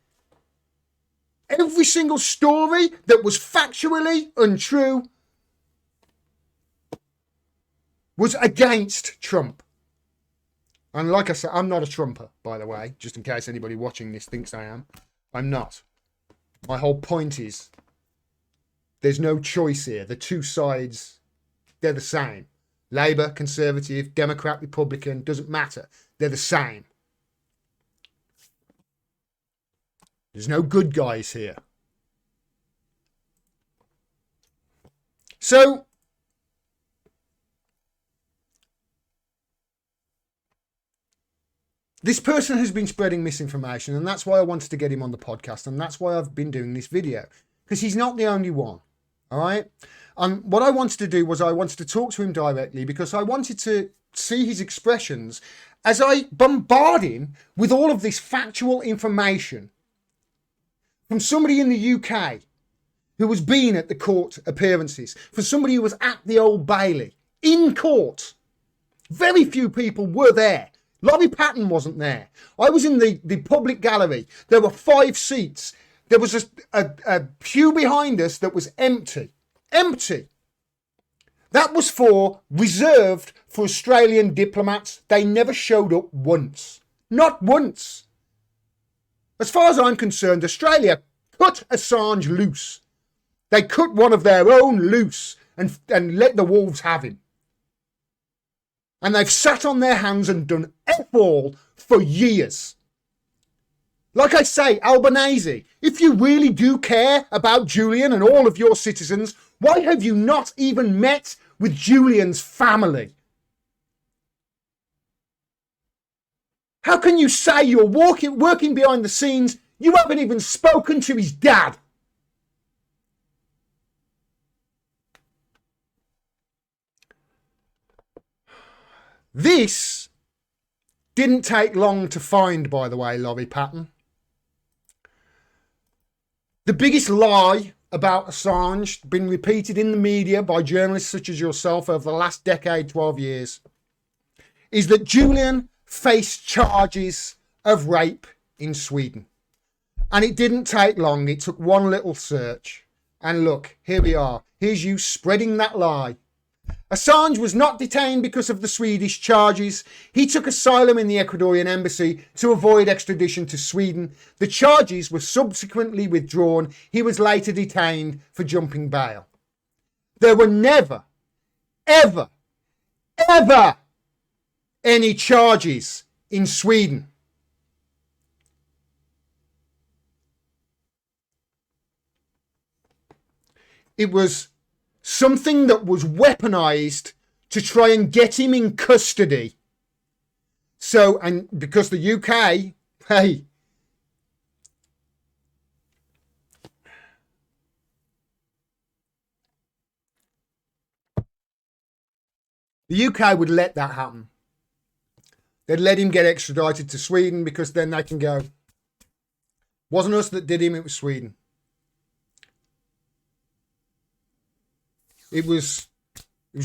Every single story that was factually untrue was against Trump. And like I said, I'm not a Trumper, by the way, just in case anybody watching this thinks I am. I'm not. My whole point is there's no choice here. The two sides, they're the same. Labour, Conservative, Democrat, Republican, doesn't matter. They're the same. There's no good guys here. So, this person has been spreading misinformation, and that's why I wanted to get him on the podcast, and that's why I've been doing this video, because he's not the only one. All right. And what I wanted to do was I wanted to talk to him directly, because I wanted to see his expressions as I bombard him with all of this factual information from somebody in the UK who has been at the court appearances, for somebody who was at the Old Bailey in court. Very few people were there. Laurie Patton wasn't there. I was in the public gallery. There were 5 seats. There was a pew behind us that was empty. Empty. That was reserved for Australian diplomats. They never showed up once. Not once. As far as I'm concerned, Australia cut Assange loose. They cut one of their own loose and let the wolves have him. And they've sat on their hands and done F all for years. Like I say, Albanese, if you really do care about Julian and all of your citizens, why have you not even met with Julian's family? How can you say you're working behind the scenes? You haven't even spoken to his dad. This didn't take long to find, by the way, Laurie Patton. The biggest lie about Assange, been repeated in the media by journalists such as yourself over the last decade, 12 years, is that Julian faced charges of rape in Sweden. And it didn't take long. It took one little search. And look, here we are. Here's you spreading that lie. Assange was not detained because of the Swedish charges. He took asylum in the Ecuadorian embassy to avoid extradition to Sweden. The charges were subsequently withdrawn. He was later detained for jumping bail. There were never, ever, ever any charges in Sweden. It was something that was weaponized to try and get him in custody. So, and because the UK, hey, the UK would let that happen. They'd let him get extradited to Sweden because then they can go, wasn't us that did him, it was Sweden. It was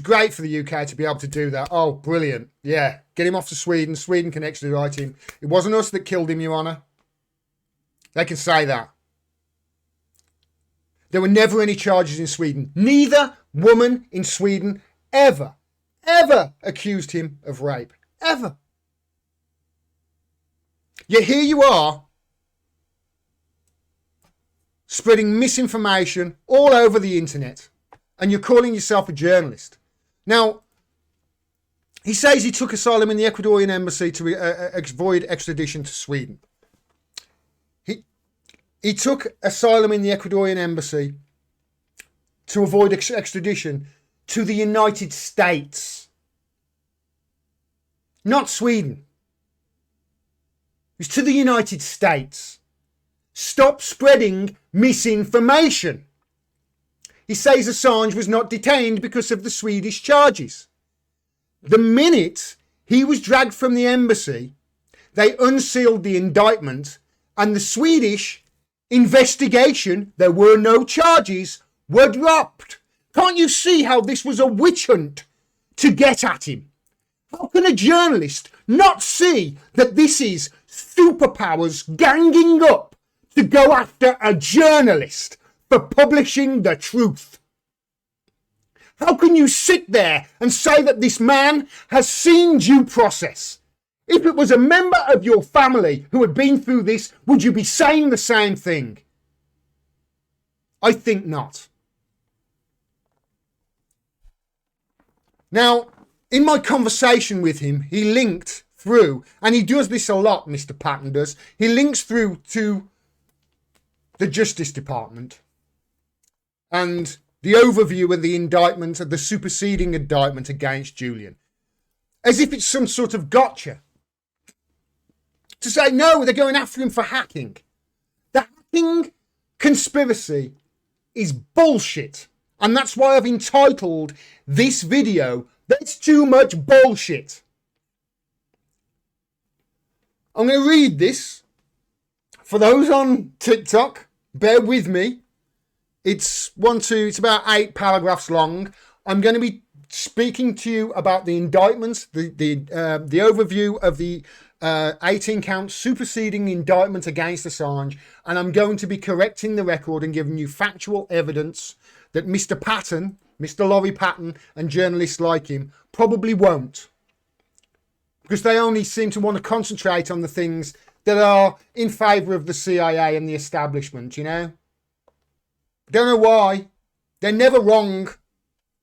great for the UK to be able to do that. Oh, brilliant. Yeah, get him off to Sweden. Sweden can extradite him. It wasn't us that killed him, Your Honour. They can say that. There were never any charges in Sweden. Neither woman in Sweden ever accused him of rape. Ever. Yet here you are, spreading misinformation all over the internet. And you're calling yourself a journalist. Now, he says he took asylum in the Ecuadorian embassy to avoid extradition to Sweden. He took asylum in the Ecuadorian embassy to avoid extradition to the United States. Not Sweden. It's to the United States. Stop spreading misinformation. He says Assange was not detained because of the Swedish charges. The minute he was dragged from the embassy, they unsealed the indictment, and the Swedish investigation, there were no charges, were dropped. Can't you see how this was a witch hunt to get at him? How can a journalist not see that this is superpowers ganging up to go after a journalist for publishing the truth? How can you sit there and say that this man has seen due process? If it was a member of your family who had been through this, would you be saying the same thing? I think not. Now, In my conversation with him, he linked through, and he does this a lot, Mr. Patton does, he links through to the Justice Department and the overview of the indictment, of the superseding indictment against Julian, as if it's some sort of gotcha. To say, no, they're going after him for hacking. The hacking conspiracy is bullshit. And that's why I've entitled this video, "That's Too Much Bullshit." I'm going to read this. For those on TikTok, bear with me. It's about 8 paragraphs long. I'm going to be speaking to you about the indictment, the overview of the 18-count superseding indictment against Assange, and I'm going to be correcting the record and giving you factual evidence that Mr. Patton, Mr. Laurie Patton, and journalists like him probably won't, because they only seem to want to concentrate on the things that are in favour of the CIA and the establishment, you know? Don't know why. They're never wrong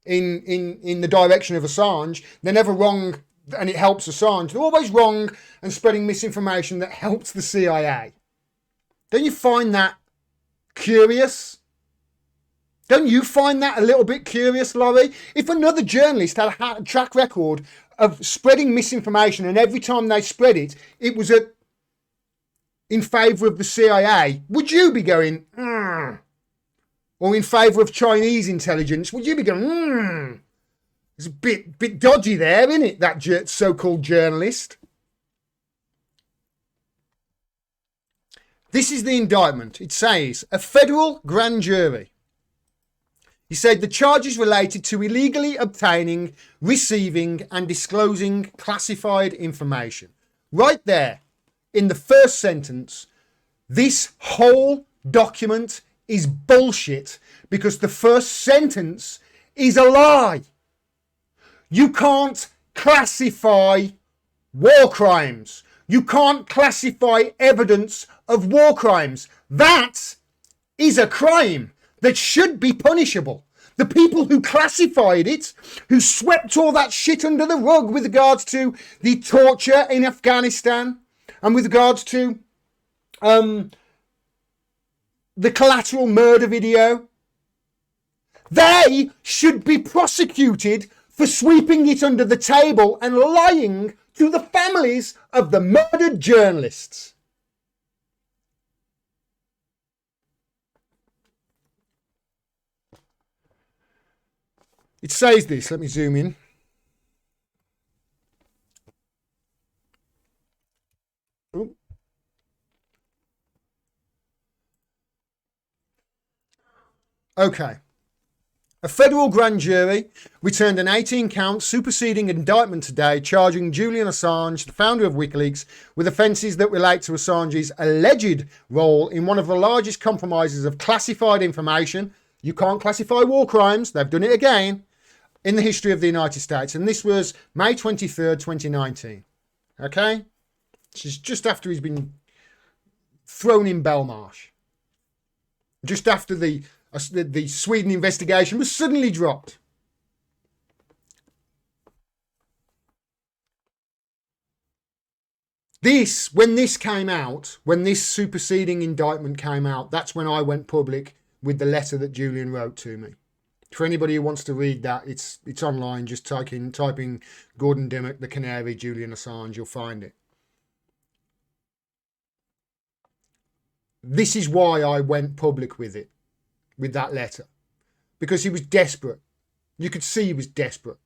in the direction of Assange. They're never wrong and it helps Assange. They're always wrong and spreading misinformation that helps the CIA. Don't you find that curious? Don't you find that a little bit curious, Laurie? If another journalist had a track record of spreading misinformation and every time they spread it, it was in favour of the CIA, would you be going, or in favour of Chinese intelligence, would you be going, It's a bit dodgy there, isn't it, that so-called journalist? This is the indictment. It says, a federal grand jury. He said the charges related to illegally obtaining, receiving and disclosing classified information. Right there, in the first sentence, this whole document is bullshit because the first sentence is a lie. You can't classify war crimes. You can't classify evidence of war crimes. That is a crime that should be punishable. The people who classified it, who swept all that shit under the rug with regards to the torture in Afghanistan and with regards to the collateral murder video, they should be prosecuted for sweeping it under the table and lying to the families of the murdered journalists. It says this, let me zoom in. Ooh. Okay. A federal grand jury returned an 18-count superseding indictment today charging Julian Assange, the founder of WikiLeaks, with offences that relate to Assange's alleged role in one of the largest compromises of classified information. You can't classify war crimes. They've done it again in the history of the United States. And this was May 23rd, 2019. Okay? This is just after he's been thrown in Belmarsh. Just after the Sweden investigation was suddenly dropped. When this came out, when this superseding indictment came out, that's when I went public with the letter that Julian wrote to me. For anybody who wants to read that, it's online. Just typing Gordon Dimmack, the Canary, Julian Assange, you'll find it. This is why I went public with it. With that letter, because he was desperate. You could see he was desperate.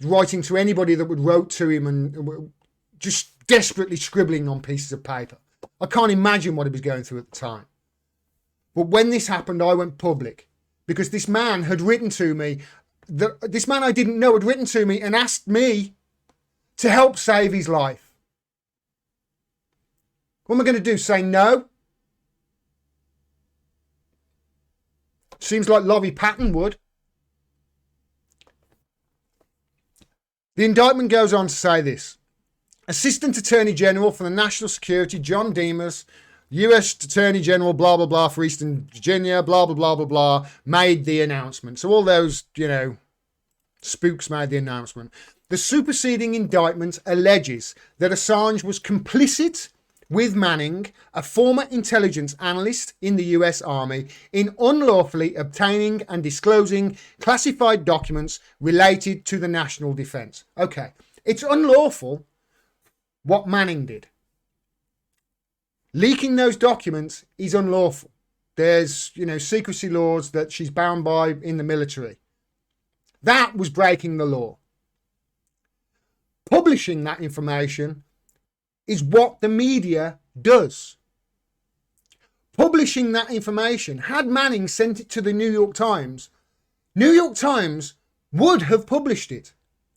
Writing to anybody that would wrote to him and just desperately scribbling on pieces of paper. I can't imagine what he was going through at the time. But when this happened, I went public because this man had written to me. This man I didn't know had written to me and asked me to help save his life. What am I going to do? Say no? Seems like Laurie Patton would. The indictment goes on to say this. Assistant Attorney General for the National Security, John Demas, US Attorney General, blah, blah, blah, for Eastern Virginia, blah, blah, blah, blah, blah, made the announcement. So all those, Spooks made the announcement. The superseding indictment alleges that Assange was complicit with Manning, a former intelligence analyst in the US Army, in unlawfully obtaining and disclosing classified documents related to the national defence. Okay, it's unlawful what Manning did. Leaking those documents is unlawful. There's, secrecy laws that she's bound by in the military. That was breaking the law. Publishing that information is what the media does. Publishing that information, had Manning sent it to the New York Times would have published it.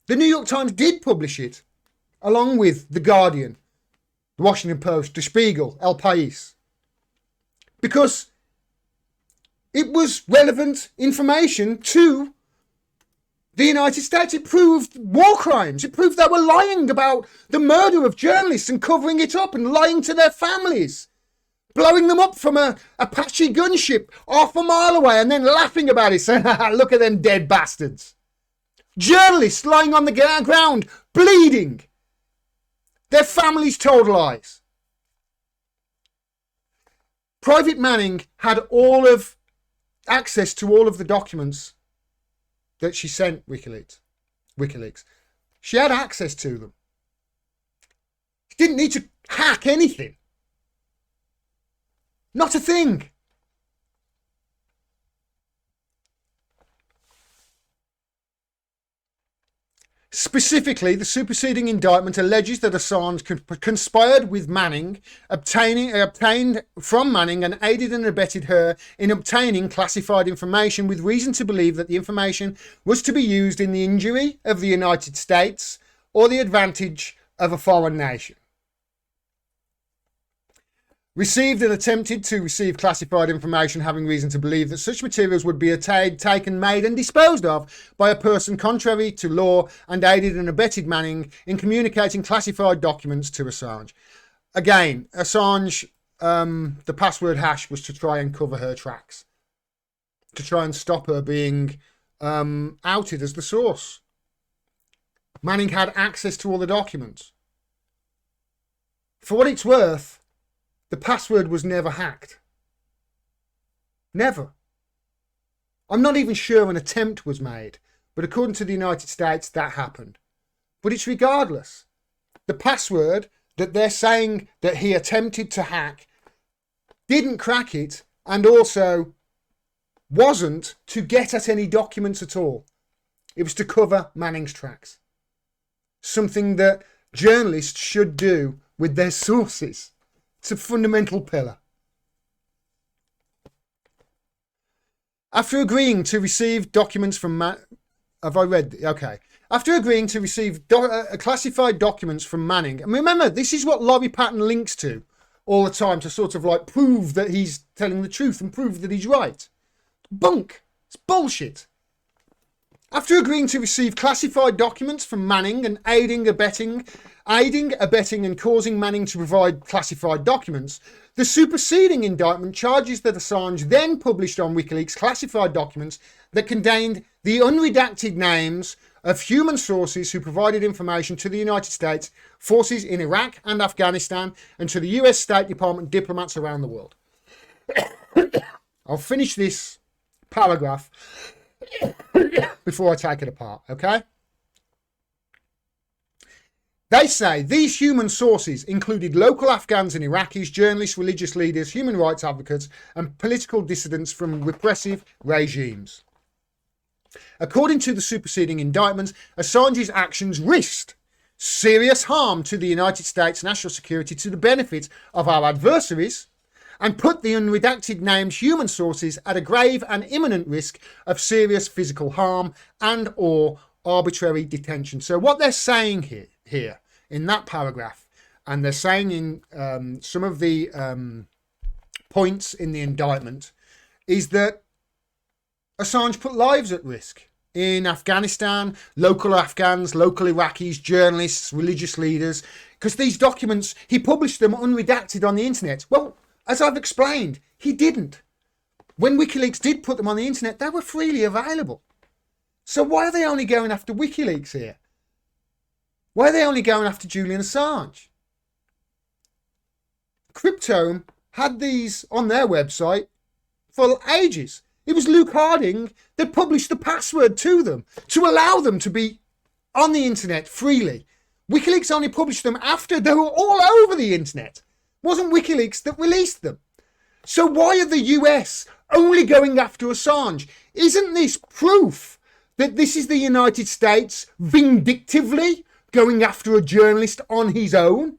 The New York Times did publish it, along with The Guardian, The Washington Post, Der Spiegel, El País, because it was relevant information to the United States. It proved war crimes. It proved they were lying about the murder of journalists and covering it up and lying to their families, blowing them up from a Apache gunship half a mile away and then laughing about it, saying, look at them dead bastards. Journalists lying on the ground, bleeding. Their families told lies. Private Manning had access to all of the documents that she sent WikiLeaks. She had access to them. She didn't need to hack anything. Not a thing. Specifically, the superseding indictment alleges that Assange conspired with Manning, obtained from Manning and aided and abetted her in obtaining classified information with reason to believe that the information was to be used in the injury of the United States or the advantage of a foreign nation. Received and attempted to receive classified information having reason to believe that such materials would be taken, made and disposed of by a person contrary to law and aided and abetted Manning in communicating classified documents to Assange. Again, Assange, the password hash was to try and cover her tracks, to try and stop her being outed as the source. Manning had access to all the documents. For what it's worth, the password was never hacked. Never. I'm not even sure an attempt was made, but according to the United States, that happened. But it's regardless. The password that they're saying that he attempted to hack didn't crack it, and also wasn't to get at any documents at all. It was to cover Manning's tracks. Something that journalists should do with their sources. It's a fundamental pillar. After agreeing to receive documents from After agreeing to receive classified documents from Manning, and remember, this is what Laurie Patton links to all the time to sort of like prove that he's telling the truth and prove that he's right. Bunk. It's bullshit. After agreeing to receive classified documents from Manning and aiding, abetting and causing Manning to provide classified documents, the superseding indictment charges that Assange then published on WikiLeaks classified documents that contained the unredacted names of human sources who provided information to the United States forces in Iraq and Afghanistan and to the US State Department diplomats around the world. I'll finish this paragraph before I take it apart, okay? They say these human sources included local Afghans and Iraqis, journalists, religious leaders, human rights advocates, and political dissidents from repressive regimes. According to the superseding indictments, Assange's actions risked serious harm to the United States national security to the benefit of our adversaries and put the unredacted named human sources at a grave and imminent risk of serious physical harm and or arbitrary detention. So what they're saying here in that paragraph, and they're saying in some of the points in the indictment, is that Assange put lives at risk in Afghanistan, local Afghans, local Iraqis, journalists, religious leaders, because these documents, he published them unredacted on the internet. Well, as I've explained, he didn't. When WikiLeaks did put them on the internet, they were freely available. So why are they only going after WikiLeaks here? Why are they only going after Julian Assange? Cryptome had these on their website for ages. It was Luke Harding that published the password to them to allow them to be on the internet freely. WikiLeaks only published them after they were all over the internet. It wasn't WikiLeaks that released them. So why are the US only going after Assange? Isn't this proof that this is the United States vindictively going after a journalist on his own?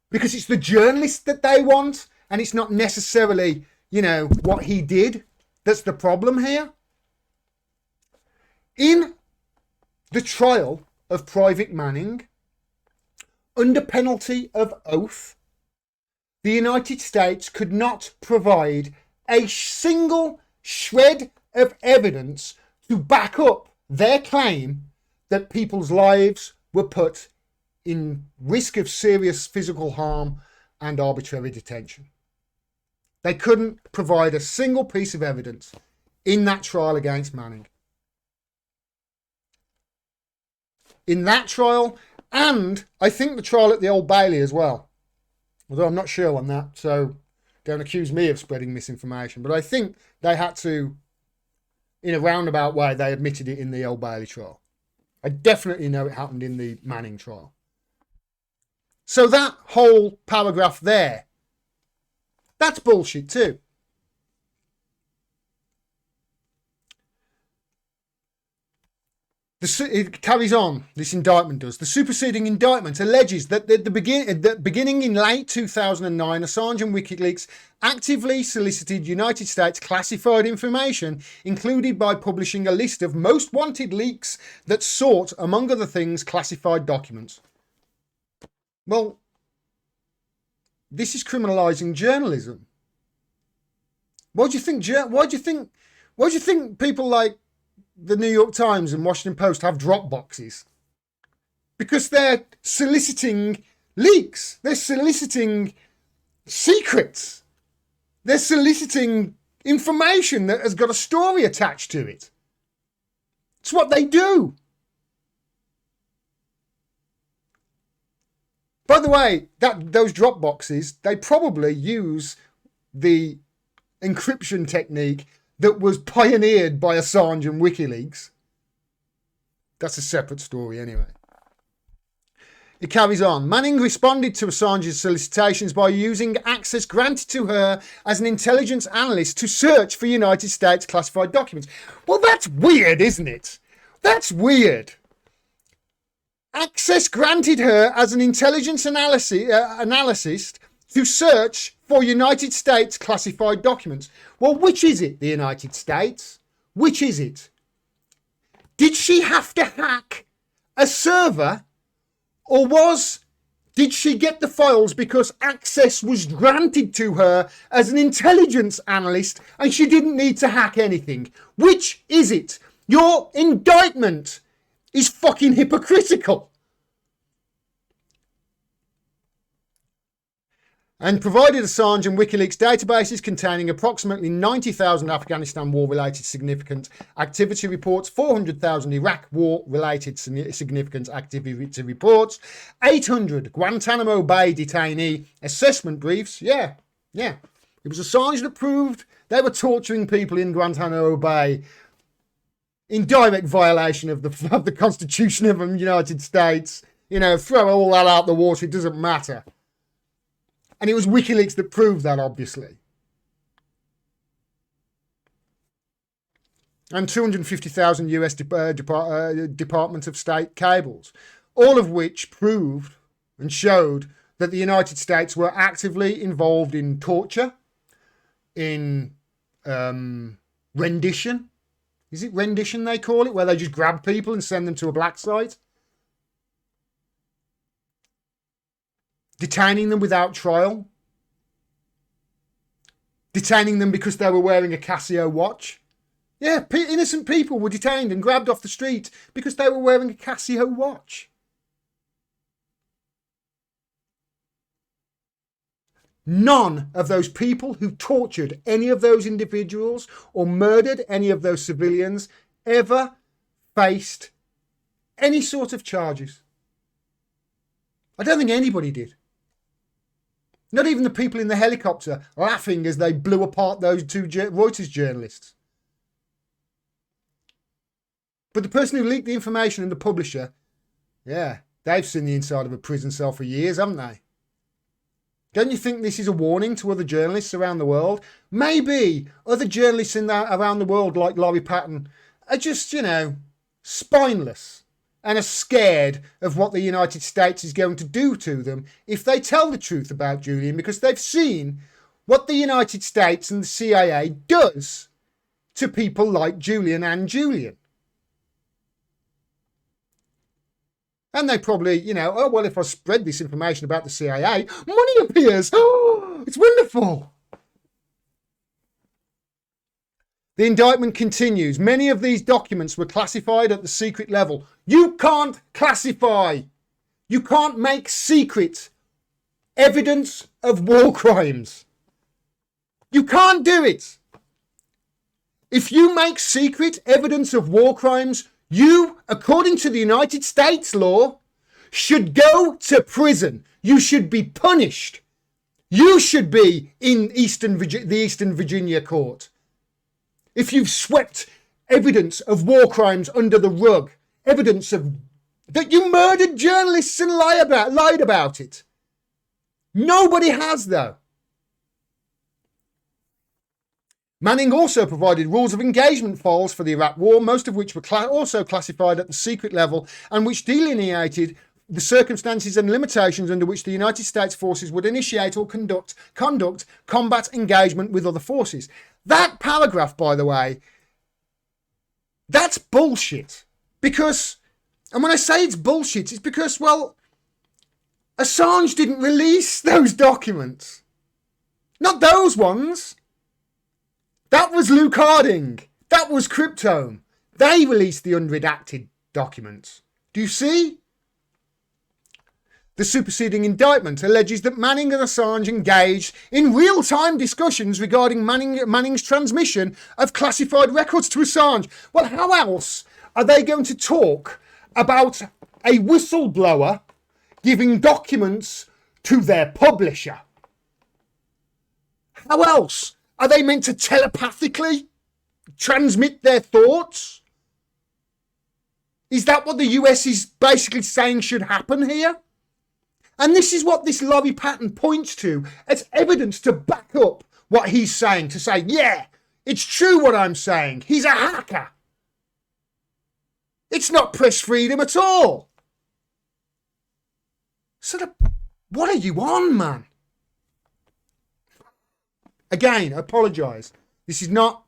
Because it's the journalist that they want, and it's not necessarily, what he did that's the problem here. In the trial of Private Manning, under penalty of oath, the United States could not provide a single shred of evidence to back up their claim that people's lives were put in risk of serious physical harm and arbitrary detention. They couldn't provide a single piece of evidence in that trial against Manning. In that trial, and I think the trial at the Old Bailey as well, although I'm not sure on that, so don't accuse me of spreading misinformation, but I think they had to, in a roundabout way, they admitted it in the Old Bailey trial. I definitely know it happened in the Manning trial. So that whole paragraph there, that's bullshit too. It carries on, this indictment does. The superseding indictment alleges that at the beginning in late 2009, Assange and WikiLeaks actively solicited United States classified information, included by publishing a list of most wanted leaks that sought, among other things, classified documents. Well, this is criminalising journalism. Why do you think people like the New York Times and Washington Post have drop boxes? Because they're soliciting leaks. They're soliciting secrets. They're soliciting information that has got a story attached to it. It's what they do. By the way, those drop boxes, they probably use the encryption technique that was pioneered by Assange and WikiLeaks. That's a separate story anyway. It carries on. Manning responded to Assange's solicitations by using access granted to her as an intelligence analyst to search for United States classified documents. Well, that's weird, isn't it? That's weird. Access granted her as an intelligence analyst to search for United States classified documents. Well, which is it, the United States? Which is it? Did she have to hack a server, or did she get the files because access was granted to her as an intelligence analyst and she didn't need to hack anything? Which is it? Your indictment is fucking hypocritical. And provided Assange and WikiLeaks databases containing approximately 90,000 Afghanistan war-related significant activity reports, 400,000 Iraq war-related significant activity reports, 800 Guantanamo Bay detainee assessment briefs. Yeah. It was Assange that proved they were torturing people in Guantanamo Bay in direct violation of the Constitution of the United States. Throw all that out the water, it doesn't matter. And it was WikiLeaks that proved that, obviously. And 250,000 US Department of State cables, all of which proved and showed that the United States were actively involved in torture, in rendition. Is it rendition they call it, where they just grab people and send them to a black site? Detaining them without trial. Detaining them because they were wearing a Casio watch. Yeah, innocent people were detained and grabbed off the street because they were wearing a Casio watch. None of those people who tortured any of those individuals or murdered any of those civilians ever faced any sort of charges. I don't think anybody did. Not even the people in the helicopter laughing as they blew apart those two Reuters journalists. But the person who leaked the information and the publisher, yeah, they've seen the inside of a prison cell for years, haven't they? Don't you think this is a warning to other journalists around the world? Maybe other journalists around the world like Laurie Patton are just, spineless and are scared of what the United States is going to do to them if they tell the truth about Julian, because they've seen what the United States and the CIA does to people like Julian and Julian. And they probably, oh, well, if I spread this information about the CIA, money appears. Oh, it's wonderful. The indictment continues. Many of these documents were classified at the secret level. You can't classify. You can't make secret evidence of war crimes. You can't do it. If you make secret evidence of war crimes, you, according to the United States law, should go to prison. You should be punished. You should be in the Eastern Virginia court. If you've swept evidence of war crimes under the rug, evidence of that you murdered journalists and lied about it. Nobody has, though. Manning also provided rules of engagement files for the Iraq War, most of which were also classified at the secret level and which delineated the circumstances and limitations under which the United States forces would initiate or conduct combat engagement with other forces. That paragraph, by the way, that's bullshit. Because, and when I say it's bullshit, it's because, well, Assange didn't release those documents. Not those ones. That was Luke Harding. That was Cryptome. They released the unredacted documents. Do you see? The superseding indictment alleges that Manning and Assange engaged in real-time discussions regarding Manning's transmission of classified records to Assange. Well, how else are they going to talk about a whistleblower giving documents to their publisher? How else? Are they meant to telepathically transmit their thoughts? Is that what the US is basically saying should happen here? And this is what this Laurie Patton points to as evidence to back up what he's saying, to say, yeah, it's true what I'm saying. He's a hacker. It's not press freedom at all. So what are you on, man? Again, I apologise. This is not...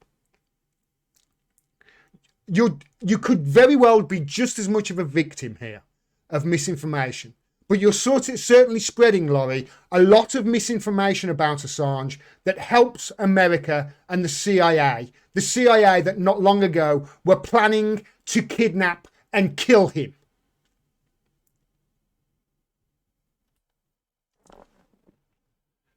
You could very well be just as much of a victim here of misinformation. But you're certainly spreading, Laurie, a lot of misinformation about Assange that helps America and the CIA. The CIA that not long ago were planning to kidnap and kill him.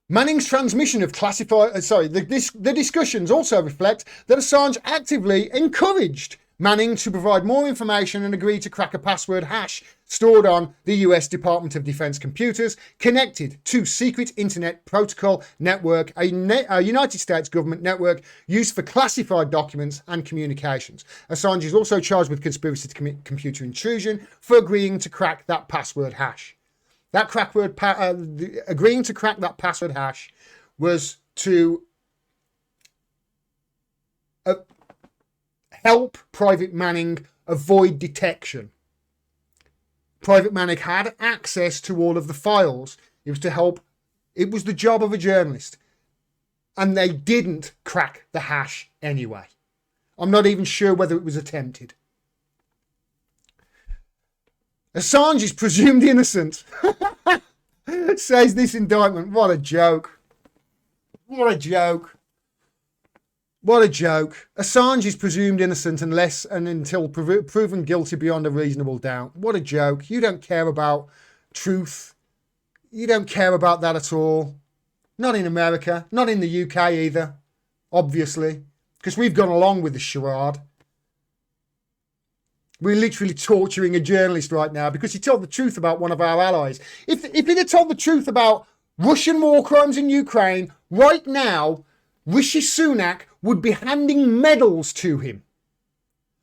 Manning's transmission of the discussions also reflect that Assange actively encouraged Manning to provide more information and agreed to crack a password hash stored on the US Department of Defense computers connected to secret internet protocol network, a United States government network used for classified documents and communications. Assange is also charged with conspiracy to commit computer intrusion for agreeing to crack that password hash. That agreeing to crack that password hash was to help Private Manning avoid detection. Private Manning had access to all of the files. It was to help. It was the job of a journalist. And they didn't crack the hash anyway. I'm not even sure whether it was attempted. Assange is presumed innocent. Says this indictment. What a joke. What a joke. What a joke. Assange is presumed innocent unless and until proven guilty beyond a reasonable doubt. What a joke. You don't care about truth. You don't care about that at all. Not in America. Not in the UK either. Obviously. Because we've gone along with the charade. We're literally torturing a journalist right now because he told the truth about one of our allies. If he'd have told the truth about Russian war crimes in Ukraine, right now, Rishi Sunak would be handing medals to him.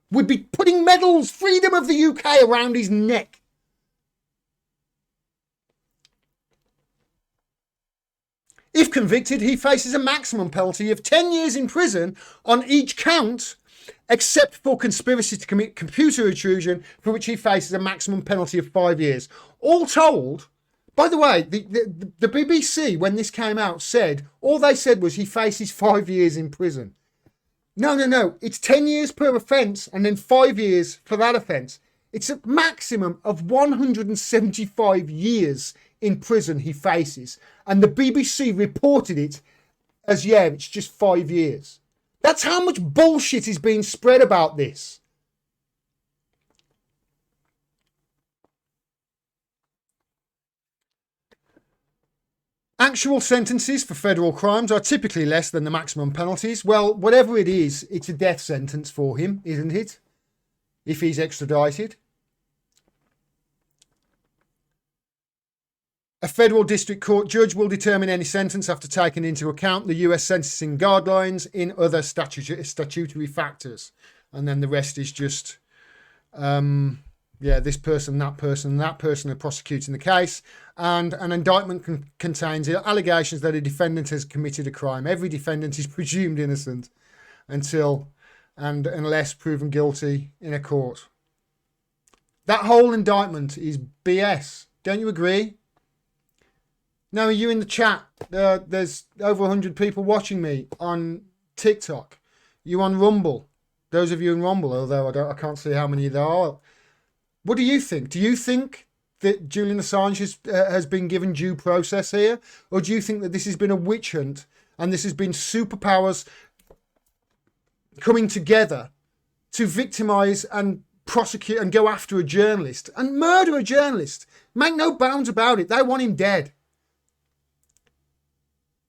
Would be putting medals, freedom of the UK, around his neck. If convicted, he faces a maximum penalty of 10 years in prison on each count, except for conspiracy to commit computer intrusion, for which he faces a maximum penalty of 5 years. All told, by the way, the BBC, when this came out, said, all they said was he faces 5 years in prison. No. It's 10 years per offence and then 5 years for that offence. It's a maximum of 175 years in prison he faces. And the BBC reported it as, yeah, it's just 5 years. That's how much bullshit is being spread about this. Actual sentences for federal crimes are typically less than the maximum penalties. Well, whatever it is, it's a death sentence for him, isn't it? If he's extradited. A federal district court judge will determine any sentence after taking into account the US sentencing guidelines in other statutory factors. And then the rest is just, this person, that person are prosecuting the case. And an indictment contains allegations that a defendant has committed a crime. Every defendant is presumed innocent unless proven guilty in a court. That whole indictment is BS. Don't you agree? Now, you in the chat, there's over 100 people watching me on TikTok. You on Rumble. Those of you in Rumble, although I can't see how many there are. What do you think? Do you think that Julian Assange has been given due process here? Or do you think that this has been a witch hunt and this has been superpowers coming together to victimise and prosecute and go after a journalist and murder a journalist? Make no bounds about it. They want him dead.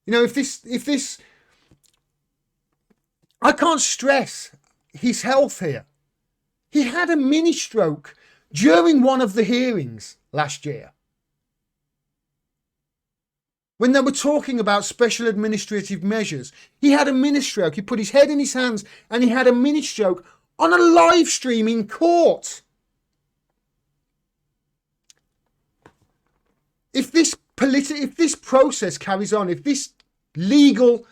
You know, if this, I can't stress his health here. He had a mini stroke during one of the hearings last year. When they were talking about special administrative measures, he had a mini stroke. He put his head in his hands and he had a mini stroke on a live stream in court. If this process carries on, if this legal,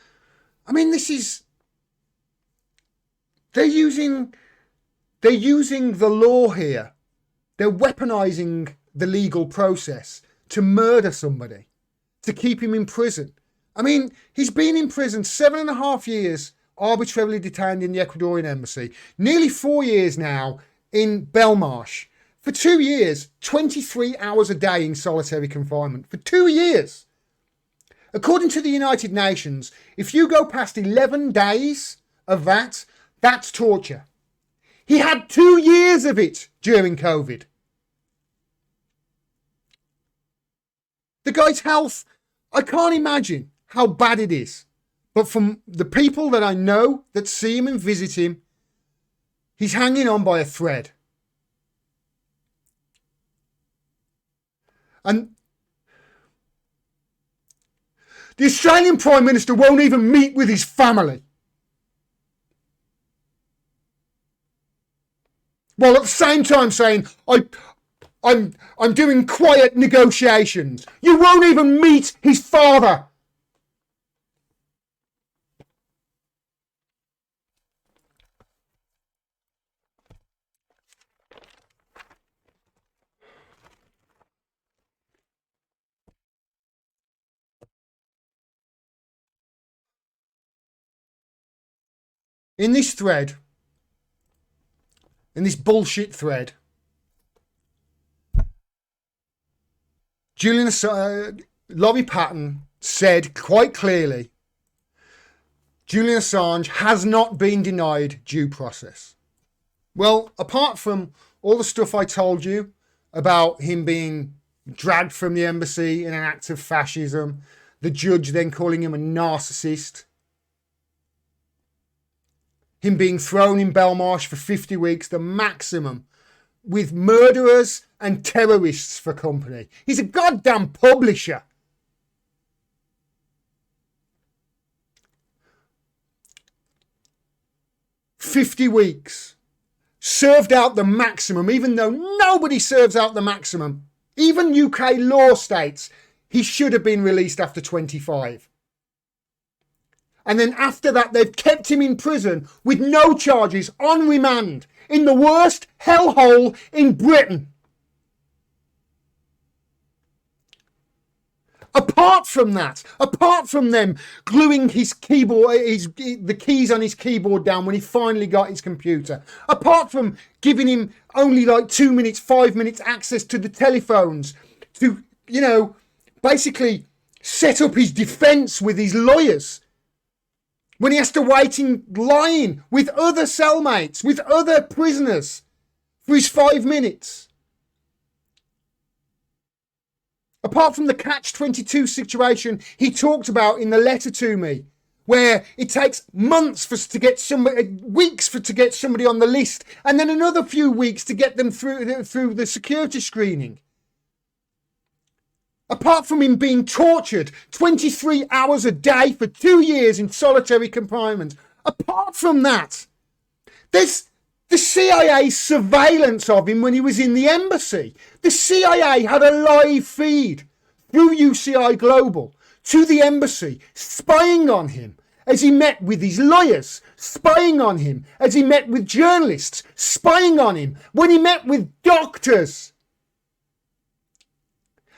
they're using the law here. They're weaponizing the legal process to murder somebody, to keep him in prison. I mean, he's been in prison 7.5 years, arbitrarily detained in the Ecuadorian embassy, nearly 4 years now in Belmarsh. For 2 years, 23 hours a day in solitary confinement. For 2 years. According to the United Nations, if you go past 11 days of that, that's torture. He had 2 years of it during COVID. The guy's health, I can't imagine how bad it is. But from the people that I know that see him and visit him, he's hanging on by a thread. And the Australian Prime Minister won't even meet with his family. While at the same time saying, I'm doing quiet negotiations. You won't even meet his father. In this thread, in this bullshit thread, Laurie Patton said quite clearly, Julian Assange has not been denied due process. Well, apart from all the stuff I told you about him being dragged from the embassy in an act of fascism, the judge then calling him a narcissist, him being thrown in Belmarsh for 50 weeks, the maximum with murderers and terrorists for company. He's a goddamn publisher. "50 weeks. Served out the maximum, even though nobody serves out the maximum. Even UK law states he should have been released after 25. And then after that, they've kept him in prison with no charges, on remand, in the worst hellhole in Britain. Apart from that, apart from them gluing his keyboard, the keys on his keyboard down when he finally got his computer, apart from giving him only like 2 minutes, 5 minutes access to the telephones to, basically set up his defense with his lawyers, when he has to wait in line with other cellmates, with other prisoners for his 5 minutes. Apart from the catch-22 situation he talked about in the letter to me, where it takes months to get somebody, weeks to get somebody on the list, and then another few weeks to get them through the security screening. Apart from him being tortured 23 hours a day for 2 years in solitary confinement, apart from that, there's the CIA's surveillance of him when he was in the embassy. The CIA had a live feed through UCI Global to the embassy, spying on him as he met with his lawyers, spying on him as he met with journalists, spying on him when he met with doctors.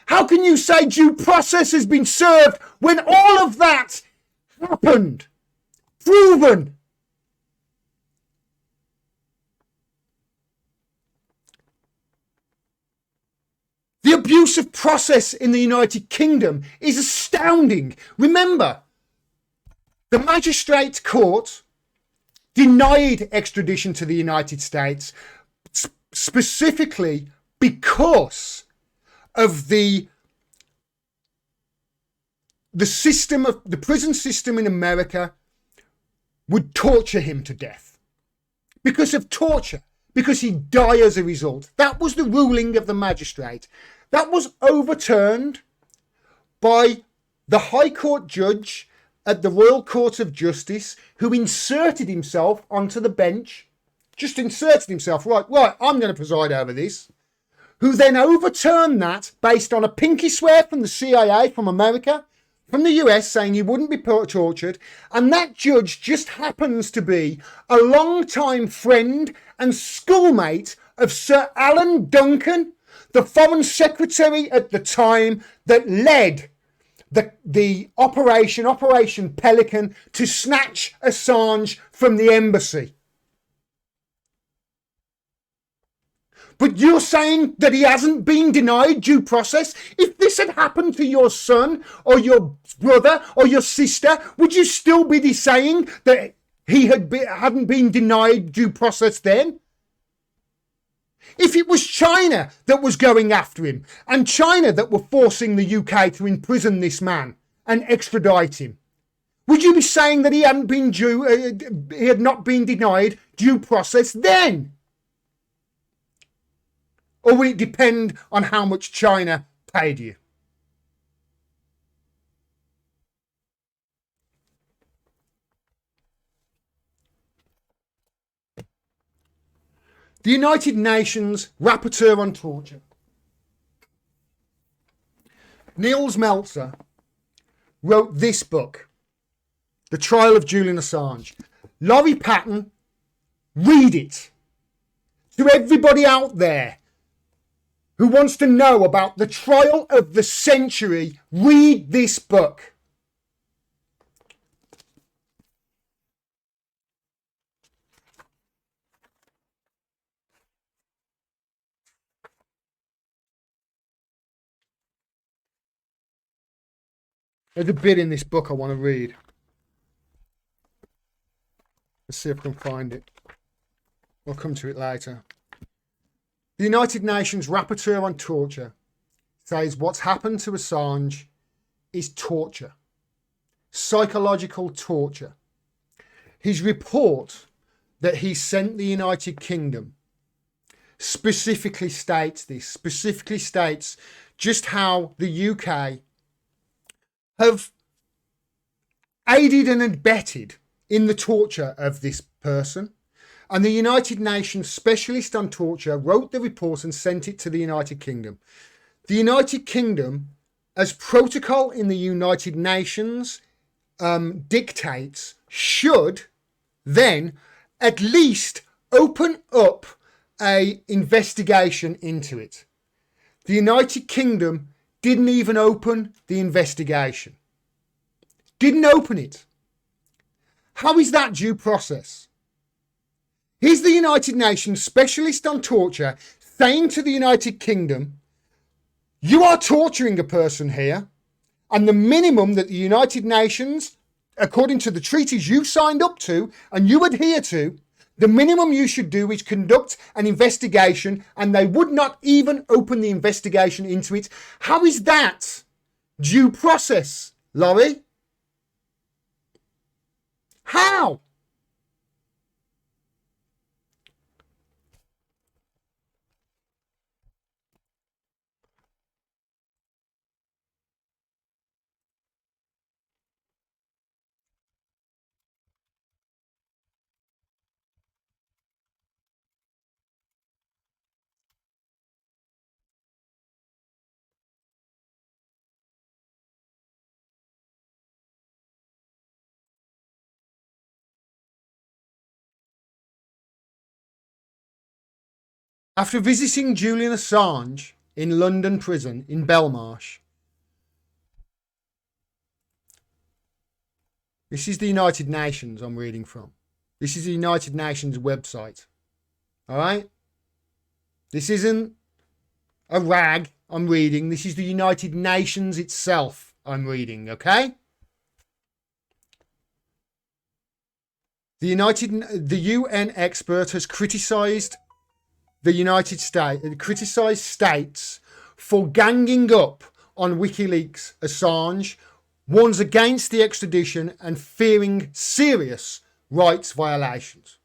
How can you say due process has been served when all of that happened? Proven. The abuse of process in the United Kingdom is astounding. Remember, the magistrate court denied extradition to the United States specifically because of the system of the prison system in America would torture him to death because of torture, because he'd die as a result. That was the ruling of the magistrate. That was overturned by the High Court judge at the Royal Court of Justice, who inserted himself onto the bench, just inserted himself, right, I'm going to preside over this, who then overturned that based on a pinky swear from the CIA, from America, from the US, saying he wouldn't be tortured. And that judge just happens to be a long-time friend and schoolmate of Sir Alan Duncan, the Foreign Secretary at the time that led the Operation Pelican to snatch Assange from the embassy. But you're saying that he hasn't been denied due process? If this had happened to your son or your brother or your sister, would you still be saying that he hadn't been denied due process then? If it was China that was going after him and China that were forcing the UK to imprison this man and extradite him, would you be saying that he had not been denied due process then? Or will it depend on how much China paid you? The United Nations Rapporteur on Torture, Nils Meltzer, wrote this book, The Trial of Julian Assange. Laurie Patton, read it. To everybody out there who wants to know about the trial of the century, read this book. There's a bit in this book I want to read. Let's see if I can find it. I'll come to it later. The United Nations Rapporteur on Torture says what's happened to Assange is torture, psychological torture. His report that he sent the United Kingdom specifically states this, specifically states just how the UK have aided and abetted in the torture of this person. And the United Nations specialist on torture wrote the report and sent it to the United Kingdom. The United Kingdom, as protocol in the United Nations dictates, should then at least open up a investigation into it. The United Kingdom didn't even open the investigation. Didn't open it. How is that due process? Here's the United Nations specialist on torture saying to the United Kingdom, you are torturing a person here, and the minimum that the United Nations, according to the treaties you signed up to and you adhere to, the minimum you should do is conduct an investigation, and they would not even open the investigation into it. How is that due process, Laurie? How? After visiting Julian Assange in London prison in Belmarsh, this is the United Nations I'm reading from. This is the United Nations website. All right? This isn't a rag I'm reading. This is the United Nations itself I'm reading, okay? The UN expert has criticised the United States, criticised states for ganging up on WikiLeaks Assange, warns against the extradition and fearing serious rights violations.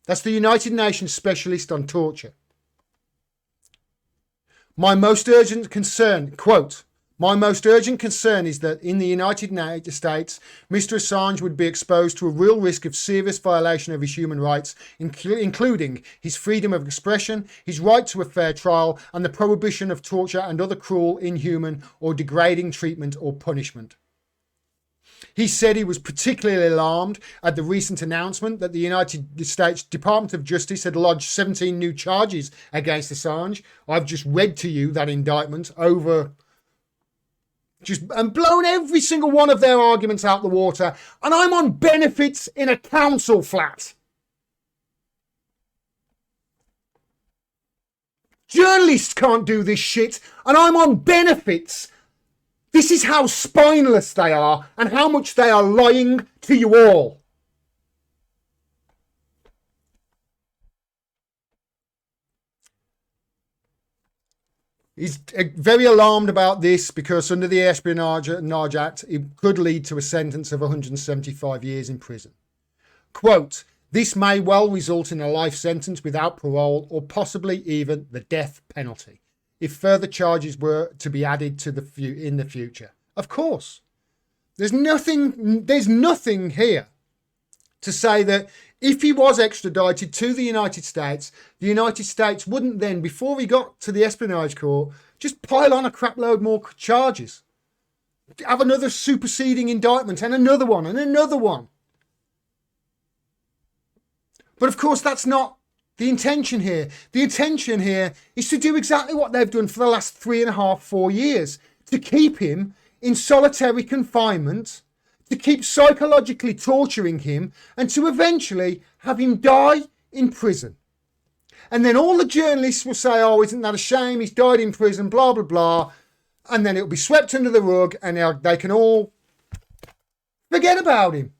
That's the United Nations specialist on torture. My most urgent concern, quote, my most urgent concern is that in the United States, Mr. Assange would be exposed to a real risk of serious violation of his human rights, including his freedom of expression, his right to a fair trial, and the prohibition of torture and other cruel, inhuman, or degrading treatment or punishment. He said he was particularly alarmed at the recent announcement that the United States Department of Justice had lodged 17 new charges against Assange. I've just read to you that indictment and blown every single one of their arguments out the water, and I'm on benefits in a council flat. Journalists can't do this shit, and I'm on benefits. This is how spineless they are and how much they are lying to you all. He's very alarmed about this because under the Espionage Act, it could lead to a sentence of 175 years in prison. Quote, this may well result in a life sentence without parole or possibly even the death penalty if further charges were to be added to in the future. Of course, there's nothing here to say that if he was extradited to the United States wouldn't then, before he got to the espionage court, just pile on a crapload more charges. Have another superseding indictment and another one and another one. But of course, that's not the intention here. The intention here is to do exactly what they've done for the last 3.5, 4 years, to keep him in solitary confinement, to keep psychologically torturing him, and to eventually have him die in prison. And then all the journalists will say, oh, isn't that a shame? He's died in prison, blah, blah, blah. And then it'll be swept under the rug and they can all forget about him.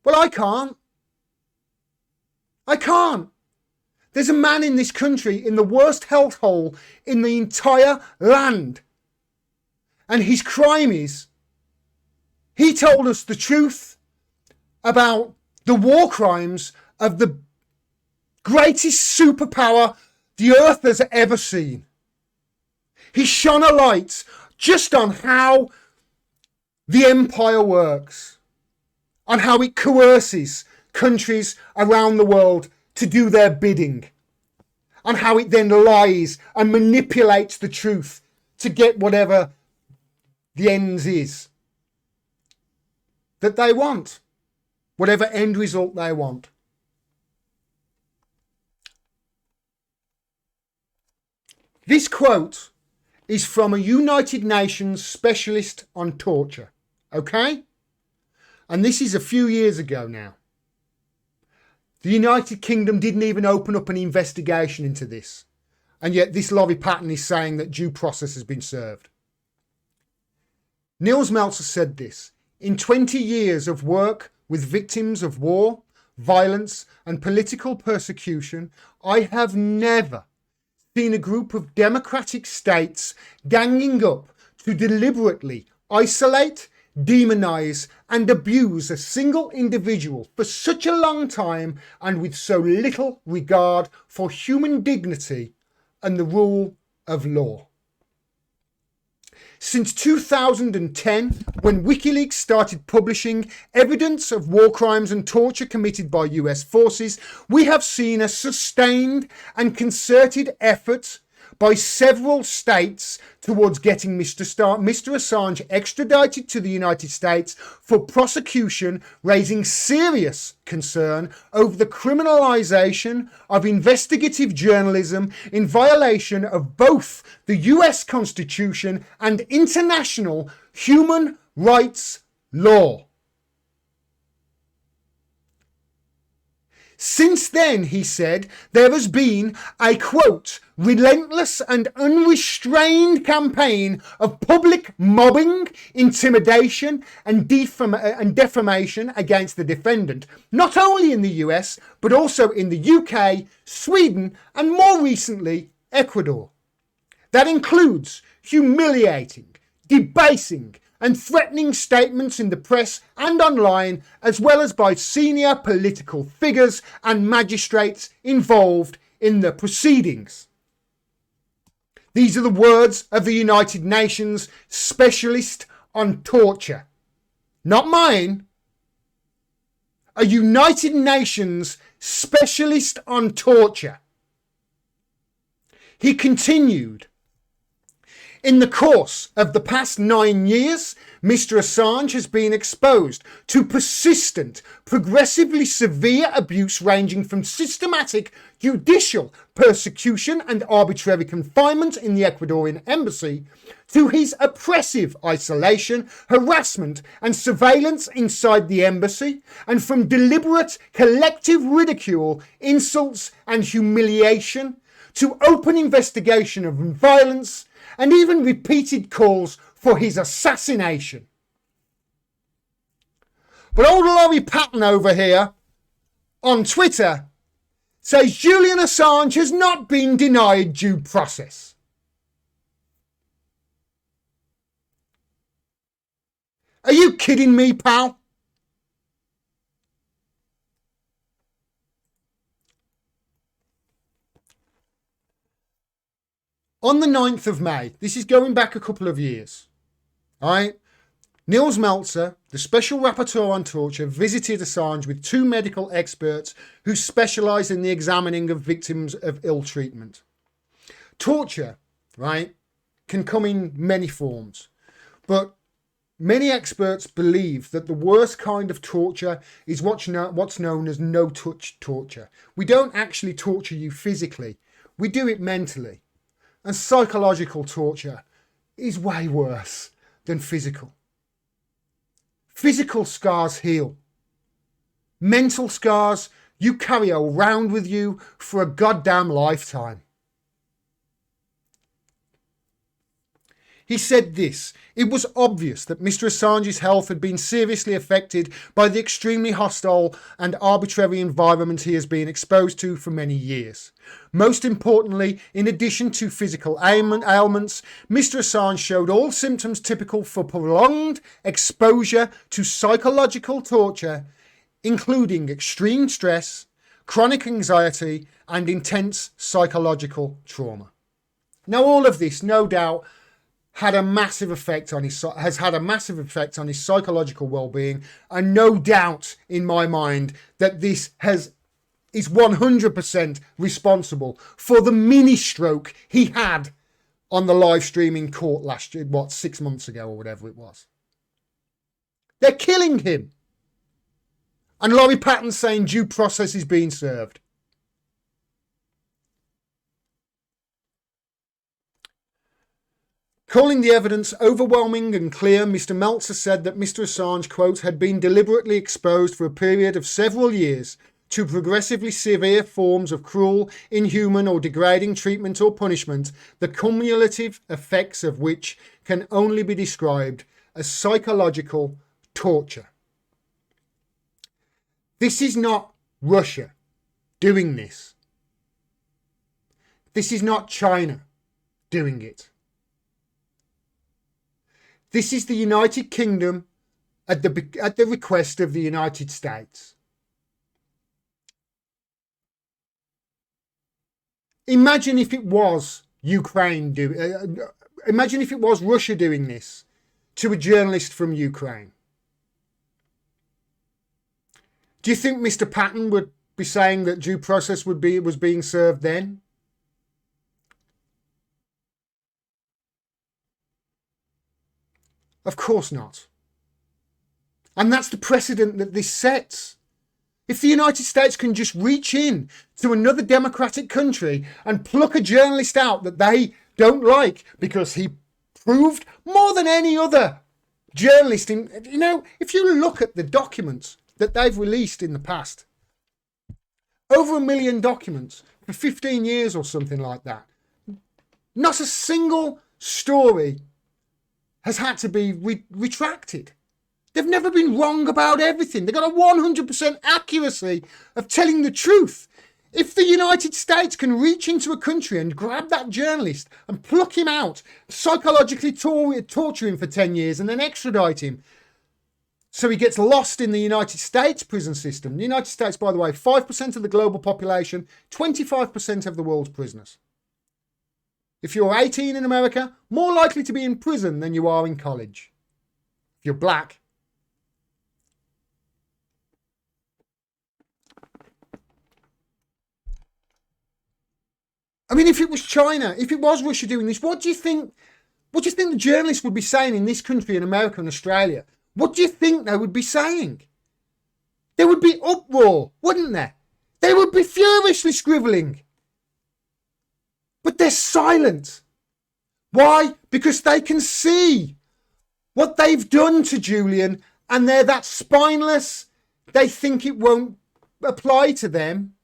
Well, I can't. I can't. There's a man in this country in the worst hellhole in the entire land. And his crime is he told us the truth about the war crimes of the greatest superpower the earth has ever seen. He shone a light just on how the empire works, on how it coerces countries around the world to do their bidding, on how it then lies and manipulates the truth to get whatever the ends is that they want, whatever end result they want. This quote is from a United Nations specialist on torture, okay? And this is a few years ago now. The United Kingdom didn't even open up an investigation into this. And yet this Laurie Patton is saying that due process has been served. Nils Melzer said this: in 20 years of work with victims of war, violence and political persecution, I have never seen a group of democratic states ganging up to deliberately isolate, demonize and abuse a single individual for such a long time and with so little regard for human dignity and the rule of law. Since 2010, when WikiLeaks started publishing evidence of war crimes and torture committed by US forces, we have seen a sustained and concerted effort by several states towards getting Mr. Assange extradited to the United States for prosecution, raising serious concern over the criminalization of investigative journalism in violation of both the US Constitution and international human rights law. Since then, he said, there has been a, quote, relentless and unrestrained campaign of public mobbing, intimidation and defamation against the defendant, not only in the US, but also in the UK, Sweden and more recently, Ecuador. That includes humiliating, debasing and threatening statements in the press and online, as well as by senior political figures and magistrates involved in the proceedings. These are the words of the United Nations specialist on torture. Not mine. A United Nations specialist on torture. He continued, in the course of the past 9 years, Mr. Assange has been exposed to persistent, progressively severe abuse ranging from systematic judicial persecution and arbitrary confinement in the Ecuadorian embassy to his oppressive isolation, harassment and surveillance inside the embassy, and from deliberate collective ridicule, insults and humiliation to open investigation of violence and even repeated calls for his assassination. But old Laurie Patton over here on Twitter says Julian Assange has not been denied due process. Are you kidding me, pal? On the 9th of May, this is going back a couple of years, all right? Nils Melzer, the special rapporteur on torture, visited Assange with 2 medical experts who specialise in the examining of victims of ill treatment. Torture, right, can come in many forms, but many experts believe that the worst kind of torture is what's known as no-touch torture. We don't actually torture you physically, we do it mentally. And psychological torture is way worse than physical. Physical scars heal. Mental scars you carry around with you for a goddamn lifetime. He said this: it was obvious that Mr. Assange's health had been seriously affected by the extremely hostile and arbitrary environment he has been exposed to for many years. Most importantly, in addition to physical ailments, Mr. Assange showed all symptoms typical for prolonged exposure to psychological torture, including extreme stress, chronic anxiety, and intense psychological trauma. Now, all of this, no doubt, has had a massive effect on his psychological well-being, and no doubt in my mind that this is 100% responsible for the mini stroke he had on the live stream in court last year, 6 months ago or whatever it was. They're killing him. And Laurie Patton's saying due process is being served. Calling the evidence overwhelming and clear, Mr. Meltzer said that Mr. Assange, quote, had been deliberately exposed for a period of several years to progressively severe forms of cruel, inhuman or degrading treatment or punishment, the cumulative effects of which can only be described as psychological torture. This is not Russia doing this. This is not China doing it. This is the United Kingdom at the request of the United States. Imagine if it was imagine if it was Russia doing this to a journalist from Ukraine. Do you think Mr. Patton would be saying that due process was being served then? Of course not. And that's the precedent that this sets. If the United States can just reach in to another democratic country and pluck a journalist out that they don't like because he proved more than any other journalist if you look at the documents that they've released in the past, over 1 million documents for 15 years or something like that. Not a single story has had to be retracted. They've never been wrong about everything. They've got a 100% accuracy of telling the truth. If the United States can reach into a country and grab that journalist and pluck him out, psychologically torture him for 10 years and then extradite him, so he gets lost in the United States prison system. The United States, by the way, 5% of the global population, 25% of the world's prisoners. If you're 18 in America, more likely to be in prison than you are in college. If you're black. I mean, if it was China, if it was Russia doing this, what do you think the journalists would be saying in this country, in America and Australia? What do you think they would be saying? There would be uproar, wouldn't there? They would be furiously scribbling. But they're silent. Why? Because they can see what they've done to Julian, and they're that spineless, they think it won't apply to them.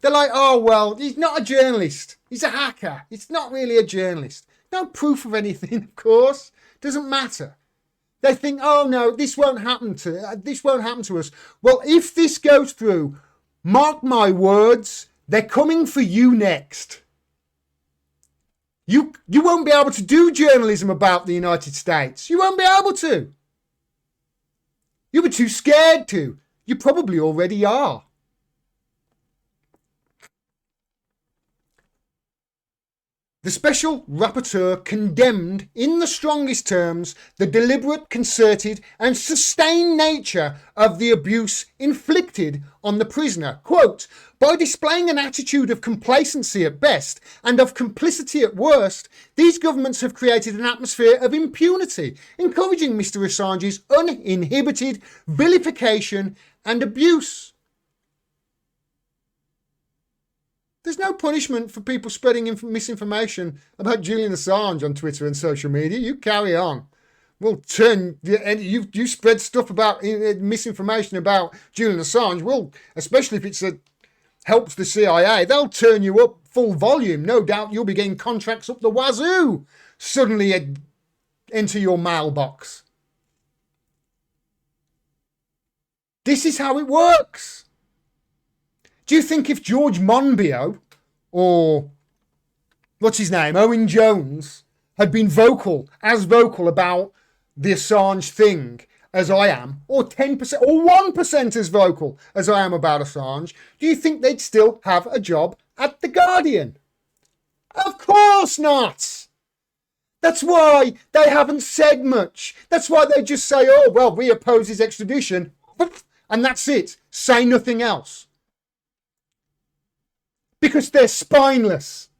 They're like, oh, well, he's not a journalist. He's a hacker. It's not really a journalist. No proof of anything, of course. Doesn't matter. They think, oh no, this won't happen to us. Well, if this goes through, mark my words, they're coming for you next. You won't be able to do journalism about the United States. You won't be able to. You were too scared to. You probably already are. The special rapporteur condemned in the strongest terms the deliberate, concerted and sustained nature of the abuse inflicted on the prisoner. Quote, by displaying an attitude of complacency at best and of complicity at worst, these governments have created an atmosphere of impunity, encouraging Mr. Assange's uninhibited vilification and abuse. There's no punishment for people spreading misinformation about Julian Assange on Twitter and social media. You carry on. We'll turn you spread stuff about misinformation about Julian Assange. Well, especially if it helps the CIA, they'll turn you up full volume. No doubt you'll be getting contracts up the wazoo. Suddenly enter your mailbox. This is how it works. Do you think if George Monbiot or what's his name, Owen Jones, had been vocal about the Assange thing as I am, or 10% or 1% as vocal as I am about Assange, do you think they'd still have a job at The Guardian? Of course not. That's why they haven't said much. That's why they just say, oh, well, we oppose his extradition. And that's it. Say nothing else. Because they're spineless.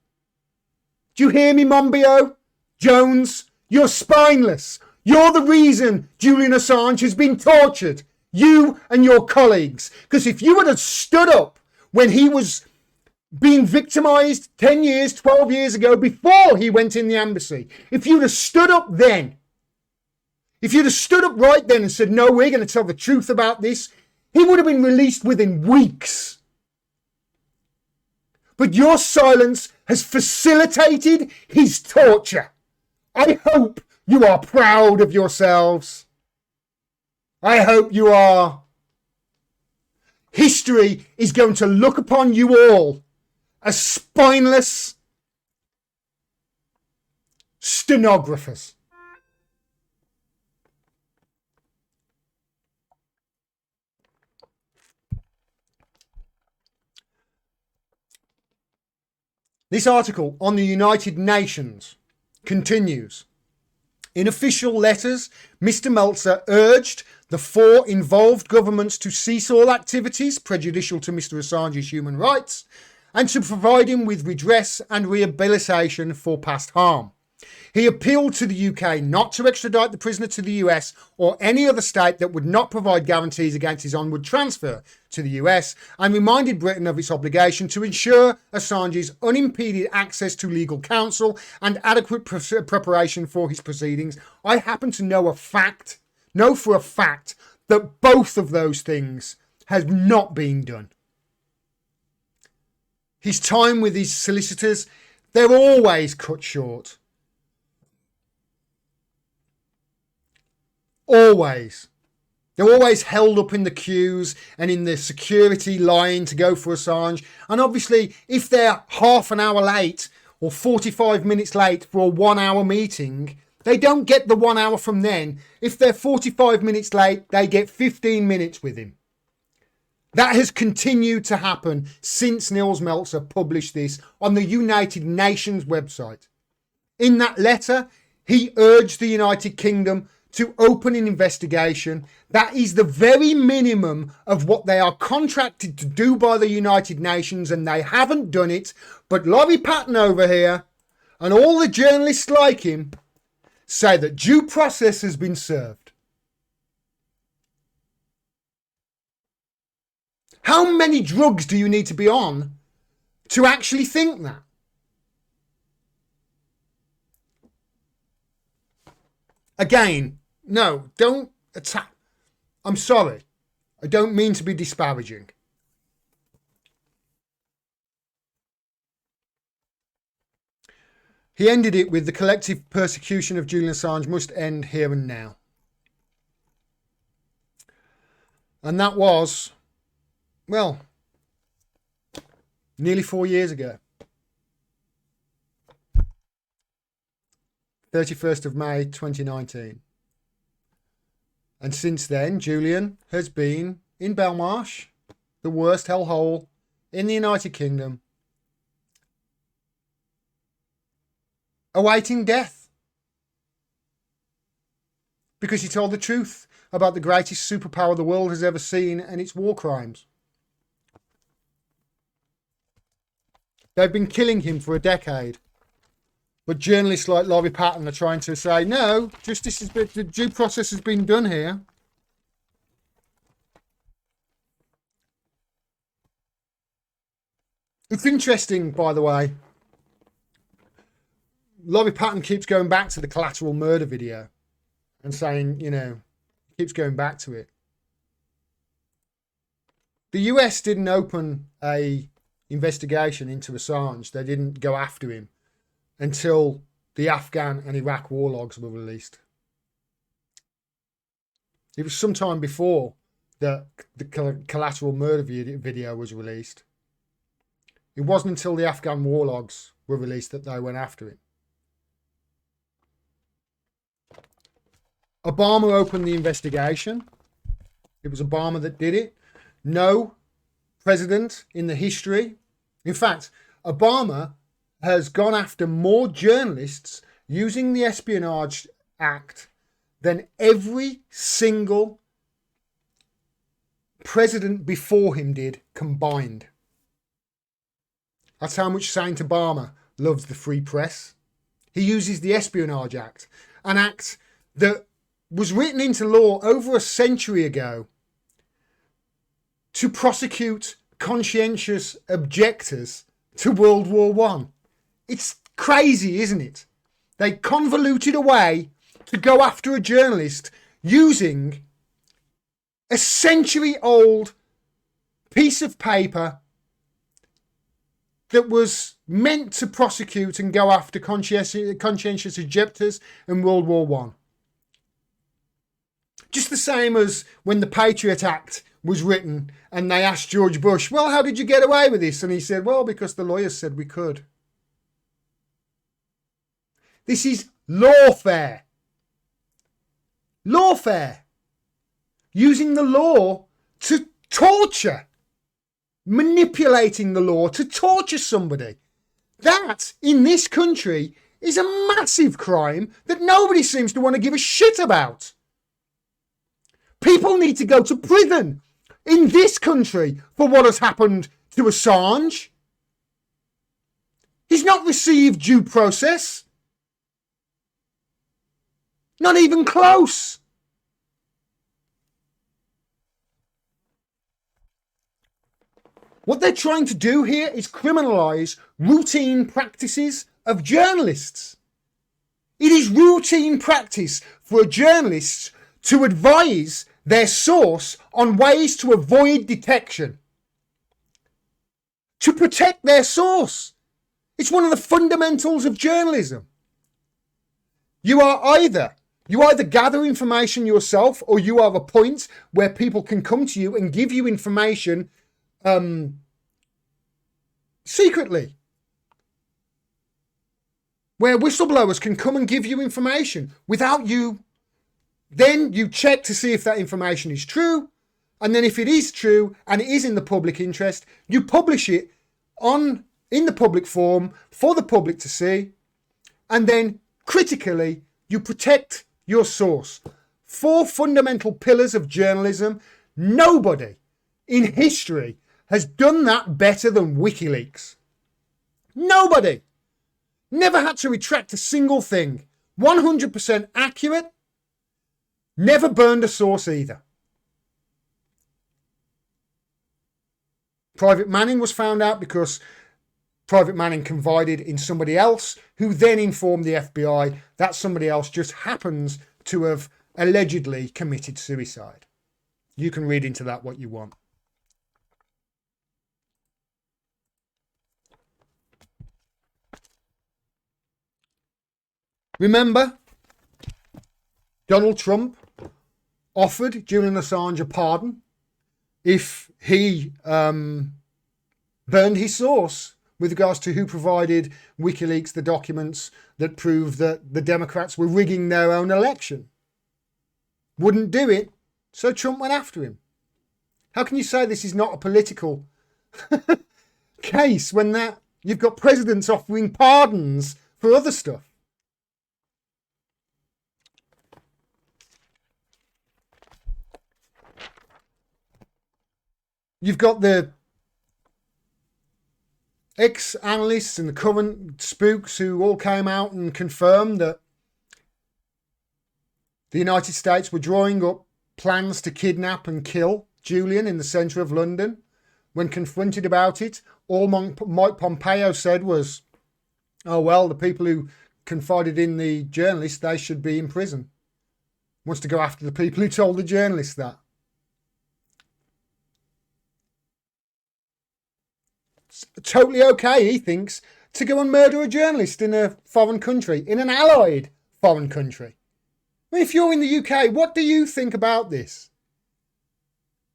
Do you hear me, Monbiot? Jones, you're spineless. You're the reason Julian Assange has been tortured. You and your colleagues. Because if you had stood up when he was being victimised 10 years, 12 years ago, before he went in the embassy, if you'd have stood up then, if you'd have stood up right then and said, no, we're going to tell the truth about this, he would have been released within weeks. But your silence has facilitated his torture. I hope you are proud of yourselves. I hope you are. History is going to look upon you all as spineless stenographers. This article on the United Nations continues. In official letters, Mr. Meltzer urged the 4 involved governments to cease all activities prejudicial to Mr. Assange's human rights and to provide him with redress and rehabilitation for past harm. He appealed to the UK not to extradite the prisoner to the US or any other state that would not provide guarantees against his onward transfer to the US, and reminded Britain of its obligation to ensure Assange's unimpeded access to legal counsel and adequate preparation for his proceedings. I happen to know for a fact that both of those things have not been done. His time with his solicitors, they're always cut short. Always. They're always held up in the queues and in the security line to go for Assange. And obviously, if they're half an hour late or 45 minutes late for a 1 hour meeting, they don't get the 1 hour from then. If they're 45 minutes late, they get 15 minutes with him. That has continued to happen since Nils Meltzer published this on the United Nations website. In that letter, he urged the United Kingdom to open an investigation. That is the very minimum of what they are contracted to do by the United Nations, and they haven't done it. But Laurie Patton over here and all the journalists like him say that due process has been served. How many drugs do you need to be on to actually think that? Again, no, don't attack. I'm sorry. I don't mean to be disparaging. He ended it with the collective persecution of Julian Assange must end here and now. And that was, well, nearly 4 years ago. 31st of May 2019. And since then, Julian has been in Belmarsh, the worst hellhole in the United Kingdom, awaiting death. Because he told the truth about the greatest superpower the world has ever seen and its war crimes. They've been killing him for a decade. But journalists like Laurie Patton are trying to say, no, justice has been, the due process has been done here. It's interesting, by the way. Laurie Patton keeps going back to the collateral murder video and saying, keeps going back to it. The US didn't open a investigation into Assange. They didn't go after him until the Afghan and Iraq war logs were released. It was sometime before that the collateral murder video was released. It wasn't until the Afghan war logs were released that they went after him. Obama opened the investigation. It was Obama that did it. No president in the history. In fact, Obama has gone after more journalists using the Espionage Act than every single president before him did combined. That's how much Saint Obama loves the free press. He uses the Espionage Act, an act that was written into law over a century ago to prosecute conscientious objectors to World War One. It's crazy, isn't it? They convoluted a way to go after a journalist using a century-old piece of paper that was meant to prosecute and go after conscientious objectors in World War One. Just the same as when the Patriot Act was written and they asked George Bush, well, how did you get away with this? And he said, well, because the lawyers said we could. This is lawfare. Lawfare. Using the law to torture. Manipulating the law to torture somebody. That, in this country, is a massive crime that nobody seems to want to give a shit about. People need to go to prison in this country for what has happened to Assange. He's not received due process. Not even close. What they're trying to do here is criminalise routine practices of journalists. It is routine practice for journalists to advise their source on ways to avoid detection. To protect their source. It's one of the fundamentals of journalism. You either gather information yourself, or you are a point where people can come to you and give you information secretly. Where whistleblowers can come and give you information without you. Then you check to see if that information is true. And then if it is true and it is in the public interest, you publish it in the public forum for the public to see. And then critically, you protect your source. 4 fundamental pillars of journalism. Nobody in history has done that better than WikiLeaks. Nobody. Never had to retract a single thing. 100% accurate. Never burned a source either. Private Manning was found out because Private Manning confided in somebody else who then informed the FBI. That somebody else just happens to have allegedly committed suicide. You can read into that what you want. Remember, Donald Trump offered Julian Assange a pardon if he burned his source with regards to who provided WikiLeaks the documents that prove that the Democrats were rigging their own election. Wouldn't do it, so Trump went after him. How can you say this is not a political case when you've got presidents offering pardons for other stuff? You've got the ex-analysts and the current spooks who all came out and confirmed that the United States were drawing up plans to kidnap and kill Julian in the centre of London. When confronted about it, all Mike Pompeo said was, oh, well, the people who confided in the journalist, they should be in prison. Wants to go after the people who told the journalist that. Totally okay, he thinks, to go and murder a journalist in a foreign country, in an allied foreign country. I mean, if you're in the UK, what do you think about this?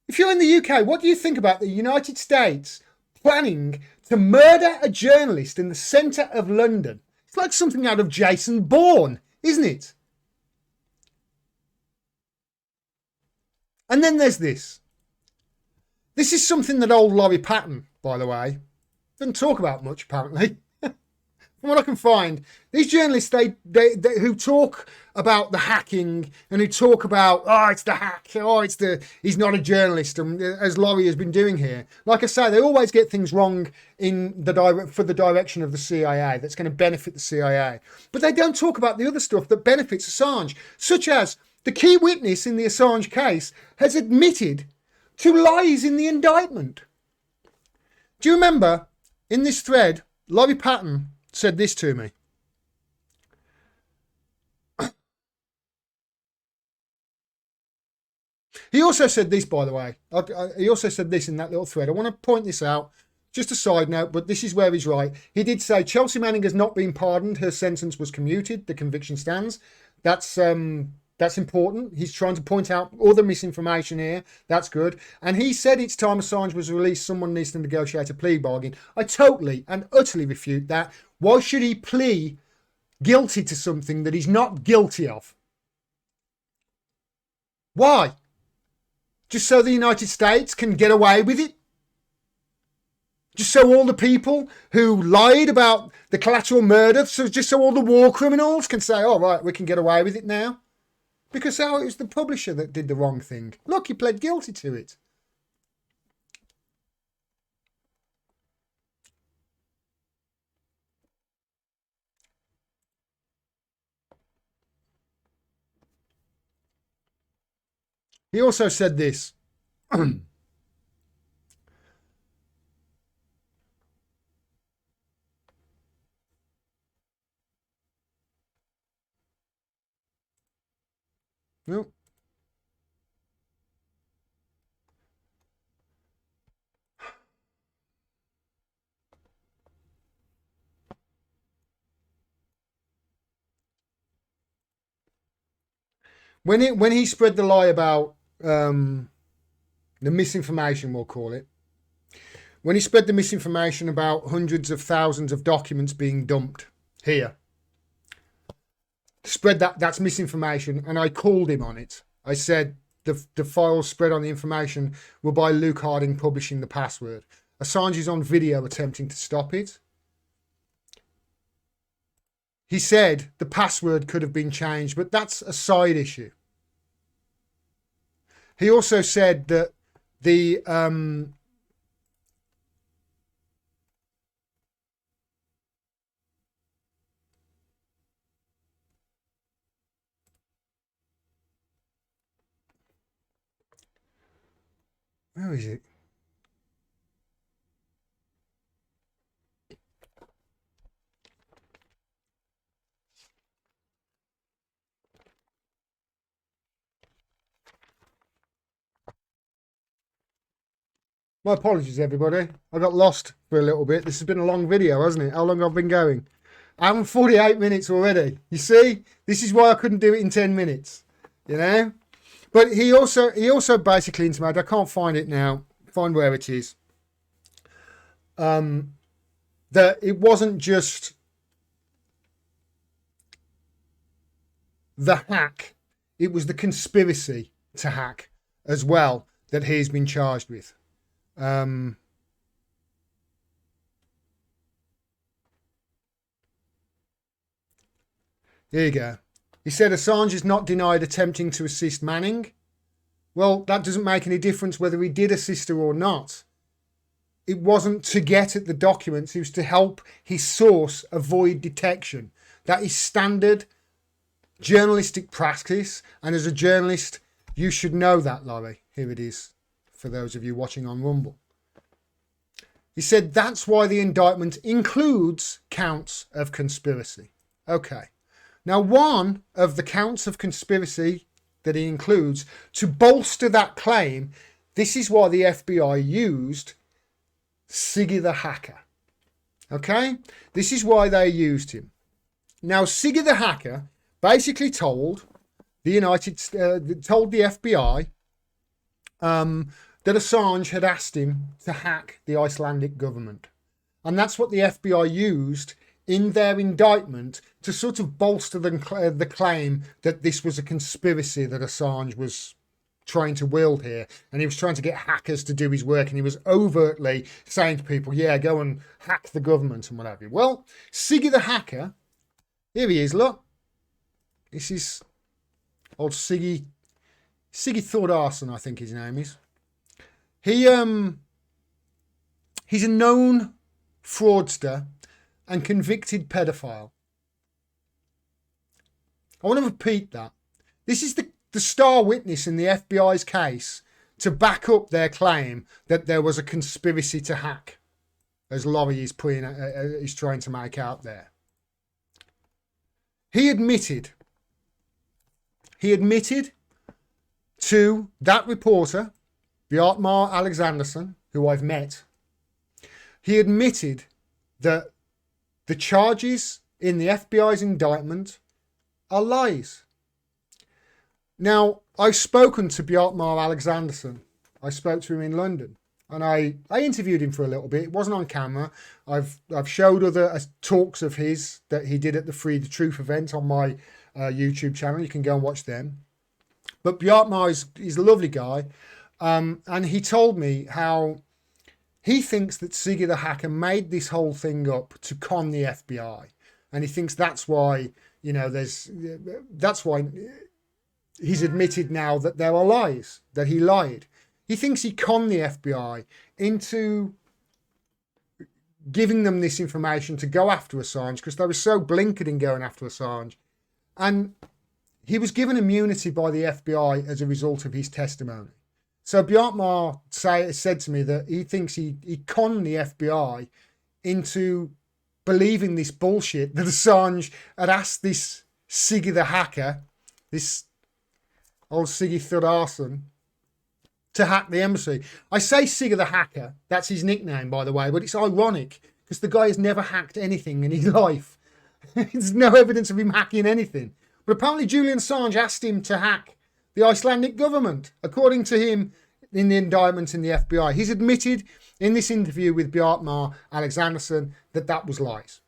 If you're in the UK, what do you think about the United States planning to murder a journalist in the centre of London? It's like something out of Jason Bourne, isn't it? And then there's this. This is something that old Laurie Patton, by the way, doesn't talk about much, apparently. From what I can find, these journalists, they who talk about the hacking and who talk about, oh, it's the hack, oh, he's not a journalist, and as Laurie has been doing here. Like I say, they always get things wrong for the direction of the CIA that's going to benefit the CIA. But they don't talk about the other stuff that benefits Assange, such as the key witness in the Assange case has admitted to lies in the indictment. Do you remember in this thread, Laurie Patton said this to me? He also said this, by the way. He also said this in that little thread. I want to point this out. Just a side note, but this is where he's right. He did say Chelsea Manning has not been pardoned. Her sentence was commuted. The conviction stands. That's important. He's trying to point out all the misinformation here. That's good. And he said it's time Assange was released. Someone needs to negotiate a plea bargain. I totally and utterly refute that. Why should he plea guilty to something that he's not guilty of? Why? Just so the United States can get away with it? Just so all the people who lied about the collateral murder, just so all the war criminals can say, oh, right, we can get away with it now? Because it was the publisher that did the wrong thing. Look, he pled guilty to it. He also said this. No. When he spread the lie about the misinformation, we'll call it. When he spread the misinformation about hundreds of thousands of documents being dumped here, spread that's misinformation, and I called him on it. I said the files spread on the information were by Luke Harding publishing the password. Assange is on video attempting to stop it. He said the password could have been changed, but that's a side issue. He also said that the where is it? My apologies, everybody. I got lost for a little bit. This has been a long video, hasn't it? How long have I been going? I'm 48 minutes already. You see? This is why I couldn't do it in 10 minutes. You know? But he also basically intimated, I can't find it now, find where it is, that it wasn't just the hack, it was the conspiracy to hack as well that he's been charged with. Here you go. He said Assange is not denied attempting to assist Manning. Well, that doesn't make any difference whether he did assist her or not. It wasn't to get at the documents. It was to help his source avoid detection. That is standard journalistic practice. And as a journalist, you should know that, Laurie. Here it is for those of you watching on Rumble. He said that's why the indictment includes counts of conspiracy. Okay. Now, one of the counts of conspiracy that he includes, to bolster that claim, this is why the FBI used Siggy the hacker. Okay? This is why they used him. Now, Siggy the hacker basically told the FBI that Assange had asked him to hack the Icelandic government. And that's what the FBI used in their indictment to sort of bolster the claim that this was a conspiracy that Assange was trying to wield here, and he was trying to get hackers to do his work, and he was overtly saying to people, yeah, go and hack the government and what have you. Well, Siggy the hacker, here he is, look. This is old Siggy Thordarson, I think his name is. He's a known fraudster and convicted pedophile. I want to repeat that. This is the star witness in the FBI's case to back up their claim that there was a conspiracy to hack, as Laurie is trying to make out there. He admitted to that reporter, Bjartmar Alexanderson, who I've met. He admitted that the charges in the FBI's indictment are lies. Now, I've spoken to Bjartmar Alexanderson. I spoke to him in London, and I interviewed him for a little bit. It wasn't on camera. I've showed other talks of his that he did at the Free the Truth event on my YouTube channel. You can go and watch them. But Bjartmar is a lovely guy, and he told me how he thinks that Siggy the hacker made this whole thing up to con the FBI, and he thinks that's why, you know, that's why he's admitted now that there are lies, that he lied. He thinks he conned the FBI into giving them this information to go after Assange because they were so blinkered in going after Assange, and he was given immunity by the FBI as a result of his testimony. So Bjartmar said to me that he thinks he conned the FBI into believing this bullshit that Assange had asked this Siggy the hacker, this old Siggy Thordarson, to hack the embassy. I say Siggy the hacker, that's his nickname, by the way, but it's ironic because the guy has never hacked anything in his life. There's no evidence of him hacking anything. But apparently Julian Assange asked him to hack the Icelandic government, according to him in the indictment in the FBI. He's admitted in this interview with Bjartmar Alexanderson that that was lies.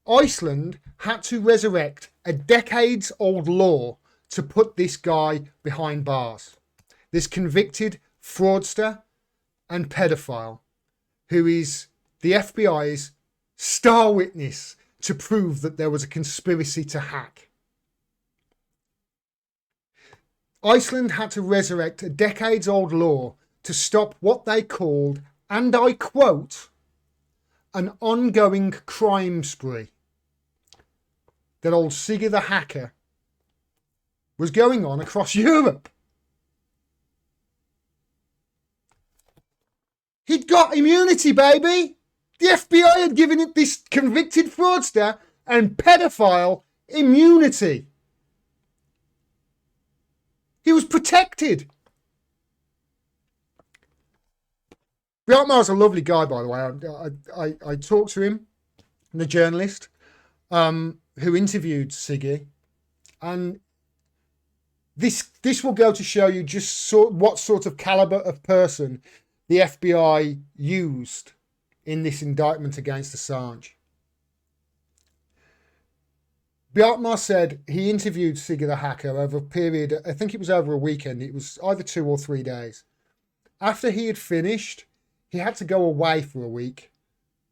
Iceland had to resurrect a decades-old law to put this guy behind bars. This convicted fraudster and pedophile who is the FBI's star witness to prove that there was a conspiracy to hack. Iceland had to resurrect a decades-old law to stop what they called, and I quote, an ongoing crime spree that old Siggy the hacker was going on across Europe. He'd got immunity, baby. The FBI had given it this convicted fraudster and pedophile immunity. He was protected. Bjartmar's a lovely guy, by the way. I talked to him, the journalist who interviewed Siggy, and this will go to show you just what sort of caliber of person the FBI used in this indictment against Assange. Bjartmar said he interviewed Siggy the hacker over a period, I think it was over a weekend, it was either 2 or 3 days. After he had finished, he had to go away for a week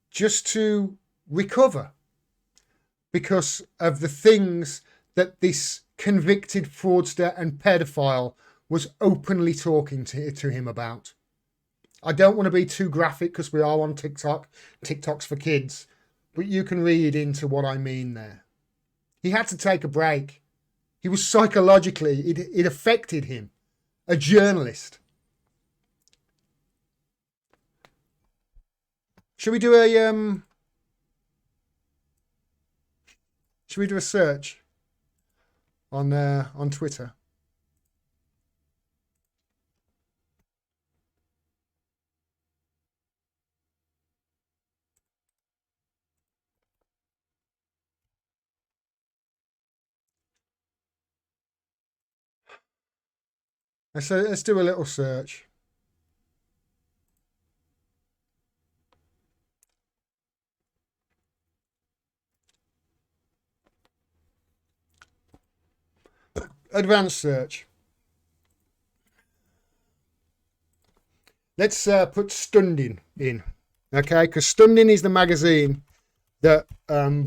just to recover because of the things that this convicted fraudster and pedophile was openly talking to him about. I don't want to be too graphic because we are on TikTok. TikTok's for kids. But you can read into what I mean there. He had to take a break. He was psychologically, it affected him. A journalist. Should we do a search on Twitter? Let's do a little search. Advanced search. let's put Stunding in, okay? Because Stunding is the magazine that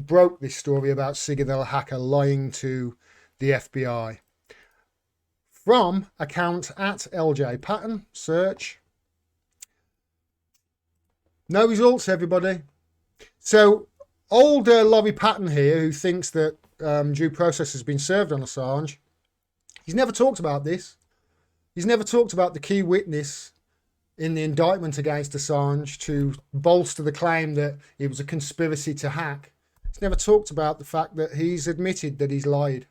broke this story about Sigurd the hacker lying to the FBI. From account at LJ Patton, search. No results, everybody. So old Laurie Patton here, who thinks that due process has been served on Assange, he's never talked about this. He's never talked about the key witness in the indictment against Assange to bolster the claim that it was a conspiracy to hack. He's never talked about the fact that he's admitted that he's lied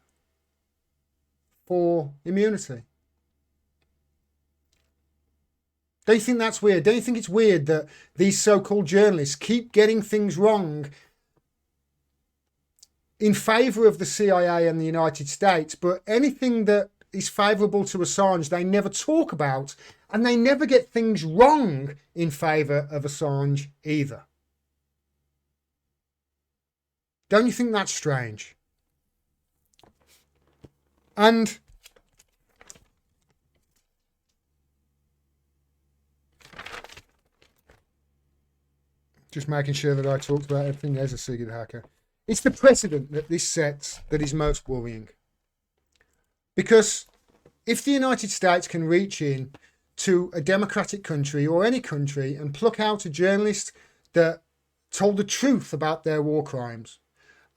for immunity. Don't you think that's weird? Don't you think it's weird that these so-called journalists keep getting things wrong in favour of the CIA and the United States, but anything that is favourable to Assange they never talk about, and they never get things wrong in favour of Assange either? Don't you think that's strange? And just making sure that I talked about everything as a Sigurd hacker. It's the precedent that this sets that is most worrying. Because if the United States can reach in to a democratic country or any country and pluck out a journalist that told the truth about their war crimes,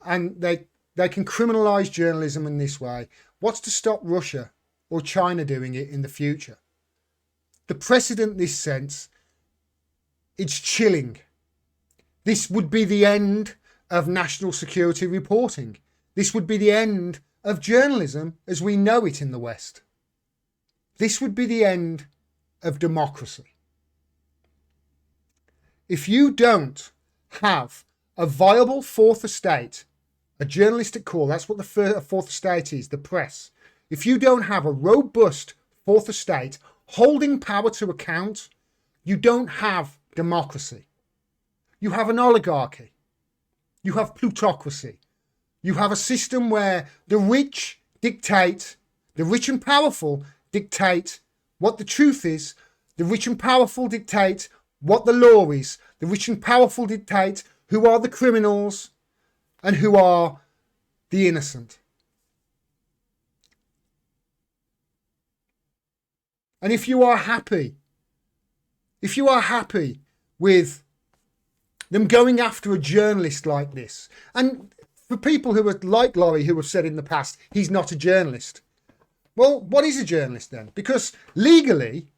and they can criminalise journalism in this way, what's to stop Russia or China doing it in the future? The precedent this sets, it's chilling. This would be the end of national security reporting. This would be the end of journalism as we know it in the West. This would be the end of democracy. If you don't have a viable fourth estate, a journalistic call, that's what the fourth estate is, the press. If you don't have a robust fourth estate holding power to account, you don't have democracy. You have an oligarchy. You have plutocracy. You have a system where the rich dictate, the rich and powerful dictate what the truth is. The rich and powerful dictate what the law is. The rich and powerful dictate who are the criminals and who are the innocent. And if you are happy with them going after a journalist like this, and for people who are like Laurie, who have said in the past, he's not a journalist. Well, what is a journalist then? Because legally,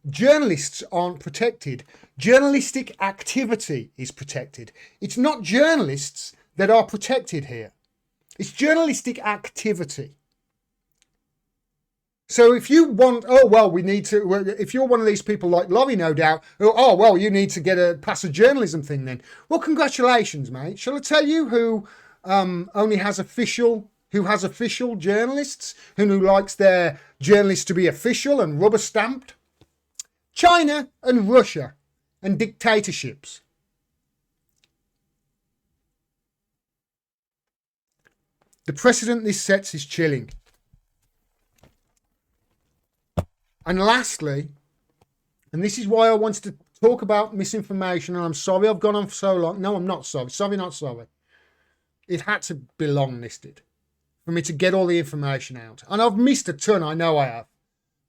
journalists aren't protected. Journalistic activity is protected. It's not journalists that are protected here. It's journalistic activity. So if you want, if you're one of these people like Laurie, no doubt, you need to pass a journalism thing then. Well, congratulations, mate. Shall I tell you who has official journalists, who likes their journalists to be official and rubber stamped? China and Russia and dictatorships. The precedent this sets is chilling. And lastly, and this is why I wanted to talk about misinformation, and I'm sorry I've gone on for so long. No, I'm not sorry. Sorry, not sorry. It had to be long listed for me to get all the information out. And I've missed a ton. I know I have.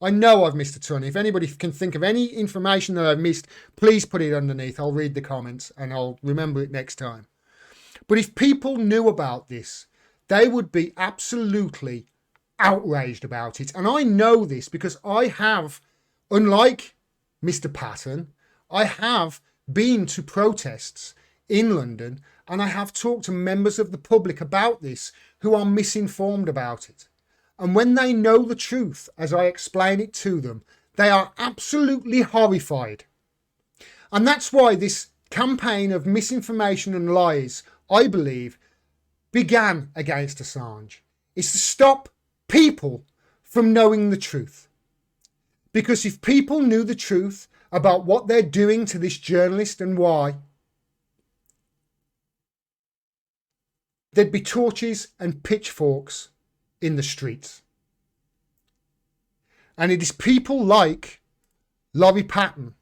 I know I've missed a ton. If anybody can think of any information that I've missed, please put it underneath. I'll read the comments and I'll remember it next time. But if people knew about this, they would be absolutely outraged about it. And I know this because I have, unlike Mr. Patton, I have been to protests in London, and I have talked to members of the public about this who are misinformed about it. And when they know the truth, as I explain it to them, they are absolutely horrified. And that's why this campaign of misinformation and lies, I believe, began against Assange. It's to stop people from knowing the truth. Because if people knew the truth about what they're doing to this journalist and why, there'd be torches and pitchforks in the streets. And it is people like Laurie Patton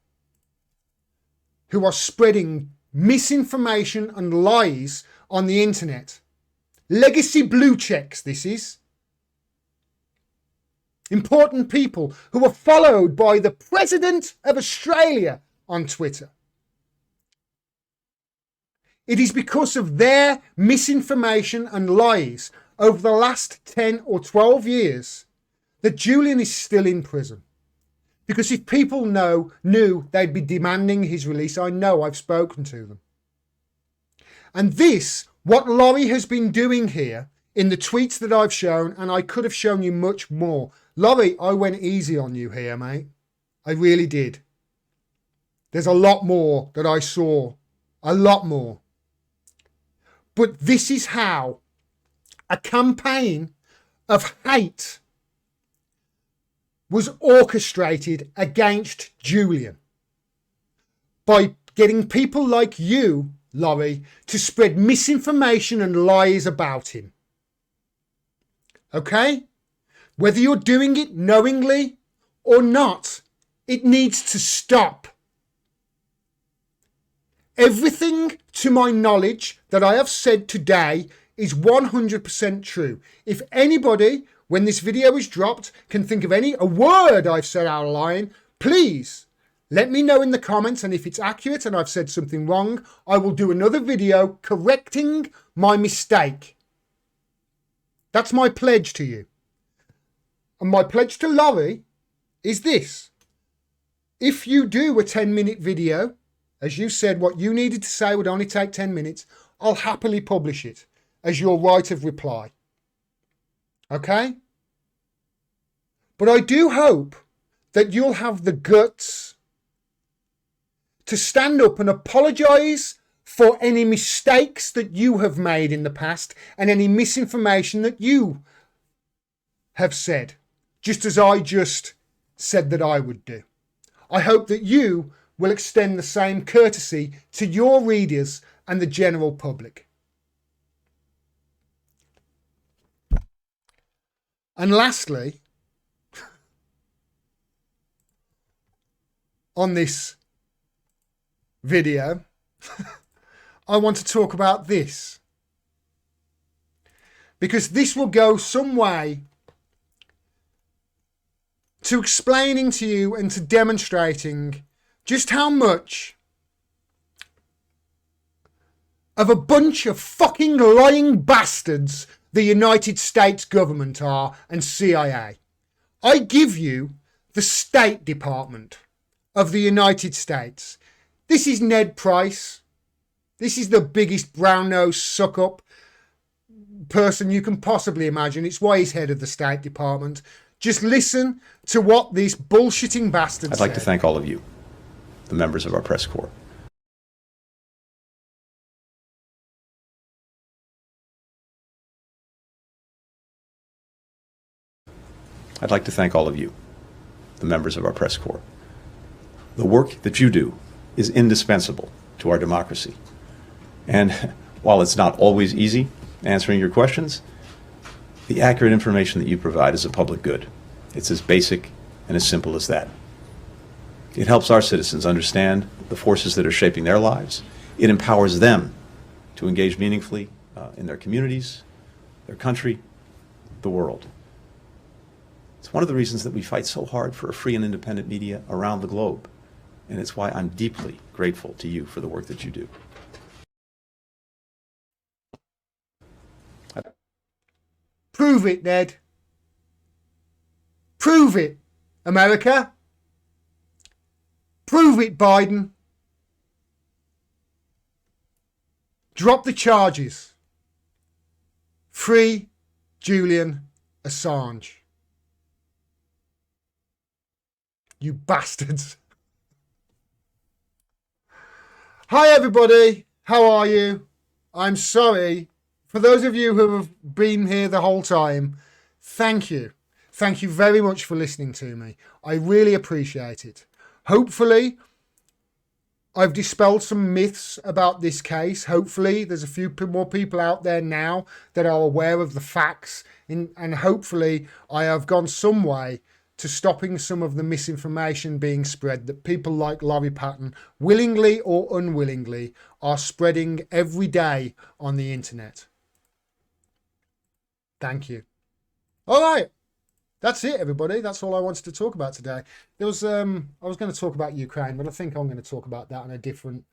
who are spreading misinformation and lies on the internet. Legacy blue checks, this is. Important people who are followed by the President of Australia on Twitter. It is because of their misinformation and lies over the last 10 or 12 years that Julian is still in prison. Because if people knew they'd be demanding his release, I know, I've spoken to them. And this, what Laurie has been doing here in the tweets that I've shown, and I could have shown you much more. Laurie, I went easy on you here, mate. I really did. There's a lot more that I saw. A lot more. But this is how a campaign of hate was orchestrated against Julian by getting people like you, Laurie, to spread misinformation and lies about him. Okay? Whether you're doing it knowingly or not, it needs to stop. Everything to my knowledge that I have said today is 100% true. If anybody, when this video is dropped, can think of a word I've said out of line, please let me know in the comments, and if it's accurate and I've said something wrong, I will do another video correcting my mistake. That's my pledge to you. And my pledge to Laurie is this. If you do a 10-minute video, as you said, what you needed to say would only take 10 minutes, I'll happily publish it as your right of reply. Okay? But I do hope that you'll have the guts to stand up and apologise for any mistakes that you have made in the past and any misinformation that you have said, just as I just said that I would do. I hope that you will extend the same courtesy to your readers and the general public. And lastly, on this video, I want to talk about this, because this will go some way to explaining to you and to demonstrating just how much of a bunch of fucking lying bastards the United States government are and CIA. I give you the State Department of the United States. This is Ned Price. This is the biggest brown-nosed suck-up person you can possibly imagine. It's why he's head of the State Department. Just listen to what these bullshitting bastards I'd like to thank all of you, the members of our press corps. I'd like to thank all of you, the members of our press corps. The work that you do is indispensable to our democracy. And while it's not always easy answering your questions, the accurate information that you provide is a public good. It's as basic and as simple as that. It helps our citizens understand the forces that are shaping their lives. It empowers them to engage meaningfully in their communities, their country, the world. It's one of the reasons that we fight so hard for a free and independent media around the globe. And it's why I'm deeply grateful to you for the work that you do. Prove it, Ned. Prove it, America. Prove it, Biden. Drop the charges. Free Julian Assange. You bastards. Hi everybody, how are you? I'm sorry. For those of you who have been here the whole time, thank you. Thank you very much for listening to me. I really appreciate it. Hopefully, I've dispelled some myths about this case. Hopefully, there's a few more people out there now that are aware of the facts. And hopefully, I have gone some way to stopping some of the misinformation being spread that people like Laurie Patton, willingly or unwillingly, are spreading every day on the internet. Thank you. All right. That's it, everybody. That's all I wanted to talk about today. There was I was going to talk about Ukraine, but I think I'm going to talk about that on a different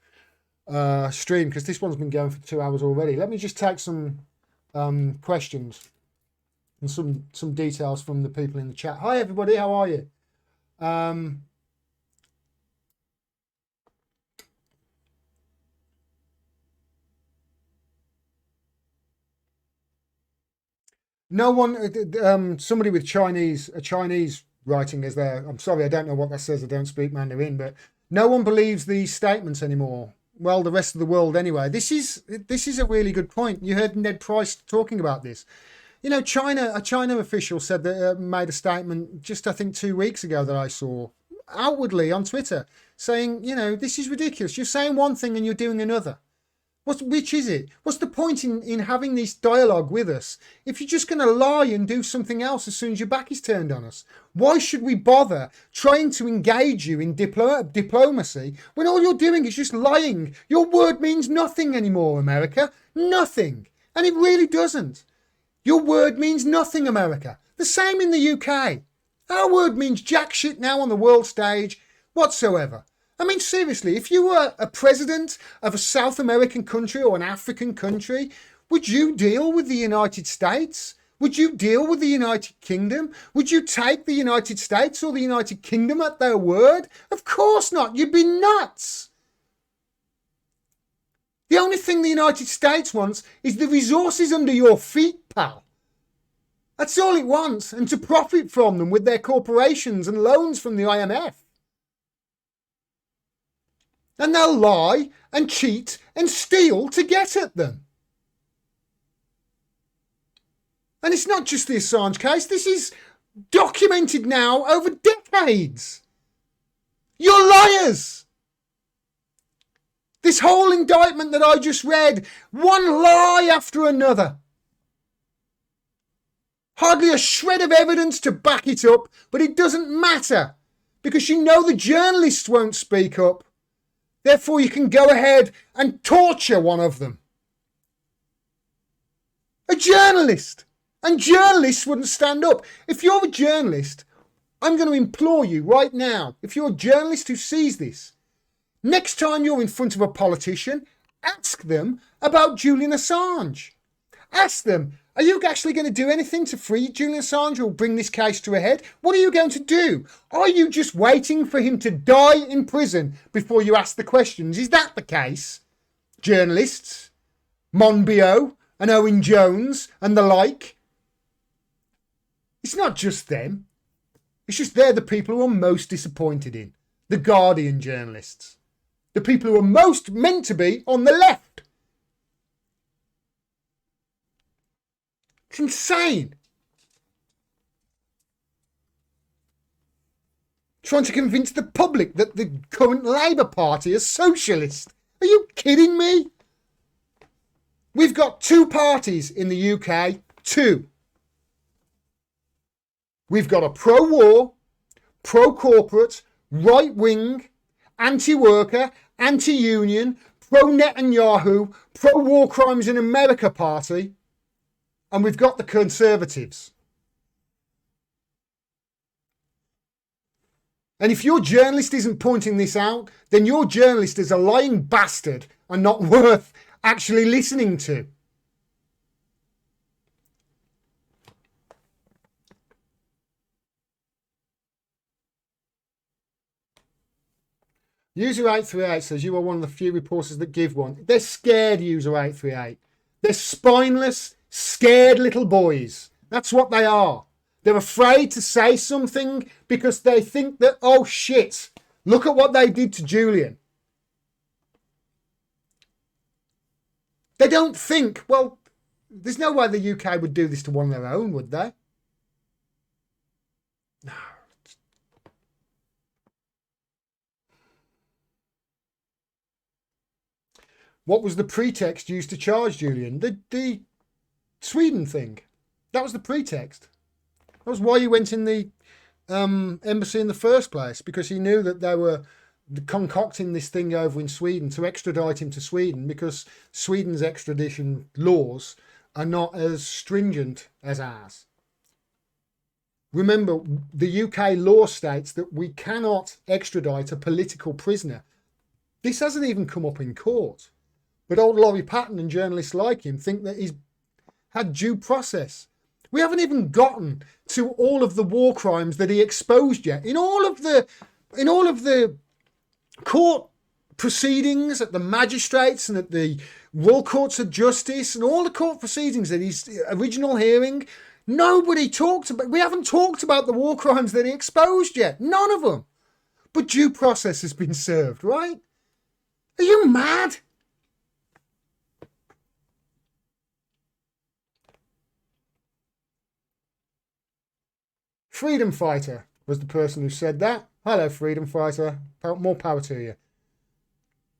stream, because this one's been going for 2 hours already. Let me just take some questions and some details from the people in the chat. Hi, everybody. How are you? No one, somebody with a Chinese writing is there. I'm sorry, I don't know what that says. I don't speak Mandarin, but no one believes these statements anymore. Well, the rest of the world anyway. This is a really good point. You heard Ned Price talking about this. You know, a China official said that, made a statement just, I think, 2 weeks ago that I saw outwardly on Twitter saying, you know, this is ridiculous. You're saying one thing and you're doing another. Which is it? What's the point in having this dialogue with us if you're just going to lie and do something else as soon as your back is turned on us? Why should we bother trying to engage you in diplomacy when all you're doing is just lying? Your word means nothing anymore, America. Nothing. And it really doesn't. Your word means nothing, America. The same in the UK. Our word means jack shit now on the world stage whatsoever. I mean, seriously, if you were a president of a South American country or an African country, would you deal with the United States? Would you deal with the United Kingdom? Would you take the United States or the United Kingdom at their word? Of course not. You'd be nuts. The only thing the United States wants is the resources under your feet, pal. That's all it wants, and to profit from them with their corporations and loans from the IMF. And they'll lie and cheat and steal to get at them. And it's not just the Assange case. This is documented now over decades. You're liars. This whole indictment that I just read, one lie after another. Hardly a shred of evidence to back it up, but it doesn't matter because you know the journalists won't speak up. Therefore, you can go ahead and torture one of them. A journalist. And journalists wouldn't stand up. If you're a journalist, I'm going to implore you right now, if you're a journalist who sees this, next time you're in front of a politician, ask them about Julian Assange. Ask them, are you actually going to do anything to free Julian Assange or bring this case to a head? What are you going to do? Are you just waiting for him to die in prison before you ask the questions? Is that the case? Journalists, Monbiot and Owen Jones and the like. It's not just them. It's just they're the people who are most disappointed in. The Guardian journalists. The people who are most meant to be on the left. It's insane. Trying to convince the public that the current Labour Party is socialist. Are you kidding me? We've got two parties in the UK. Two. We've got a pro-war, pro-corporate, right-wing, anti-worker, anti-union, pro-Netanyahu, pro-war crimes in America party. And we've got the Conservatives. And if your journalist isn't pointing this out, then your journalist is a lying bastard and not worth actually listening to. User 838 says you are one of the few reporters that give one. They're scared, User 838. They're spineless, scared little boys. That's what they are. They're afraid to say something because they think that, oh shit, look at what they did to Julian. They don't think, well, there's no way the UK would do this to one of their own, would they? No. What was the pretext used to charge Julian? The Sweden thing. That was the pretext. That was why you went in the embassy in the first place, because he knew that they were concocting this thing over in Sweden to extradite him to Sweden, because Sweden's extradition laws are not as stringent as ours. Remember, the UK law states that we cannot extradite a political prisoner. This hasn't even come up in court. But old Laurie Patton and journalists like him think that he's had due process. We haven't even gotten to all of the war crimes that he exposed yet. In all of the court proceedings at the magistrates and at the Royal Courts of Justice and all the court proceedings at his original hearing, nobody talked about, we haven't talked about the war crimes that he exposed yet. None of them. But due process has been served, right? Are you mad? Freedom fighter was the person who said that. Hello, freedom fighter. More power to you.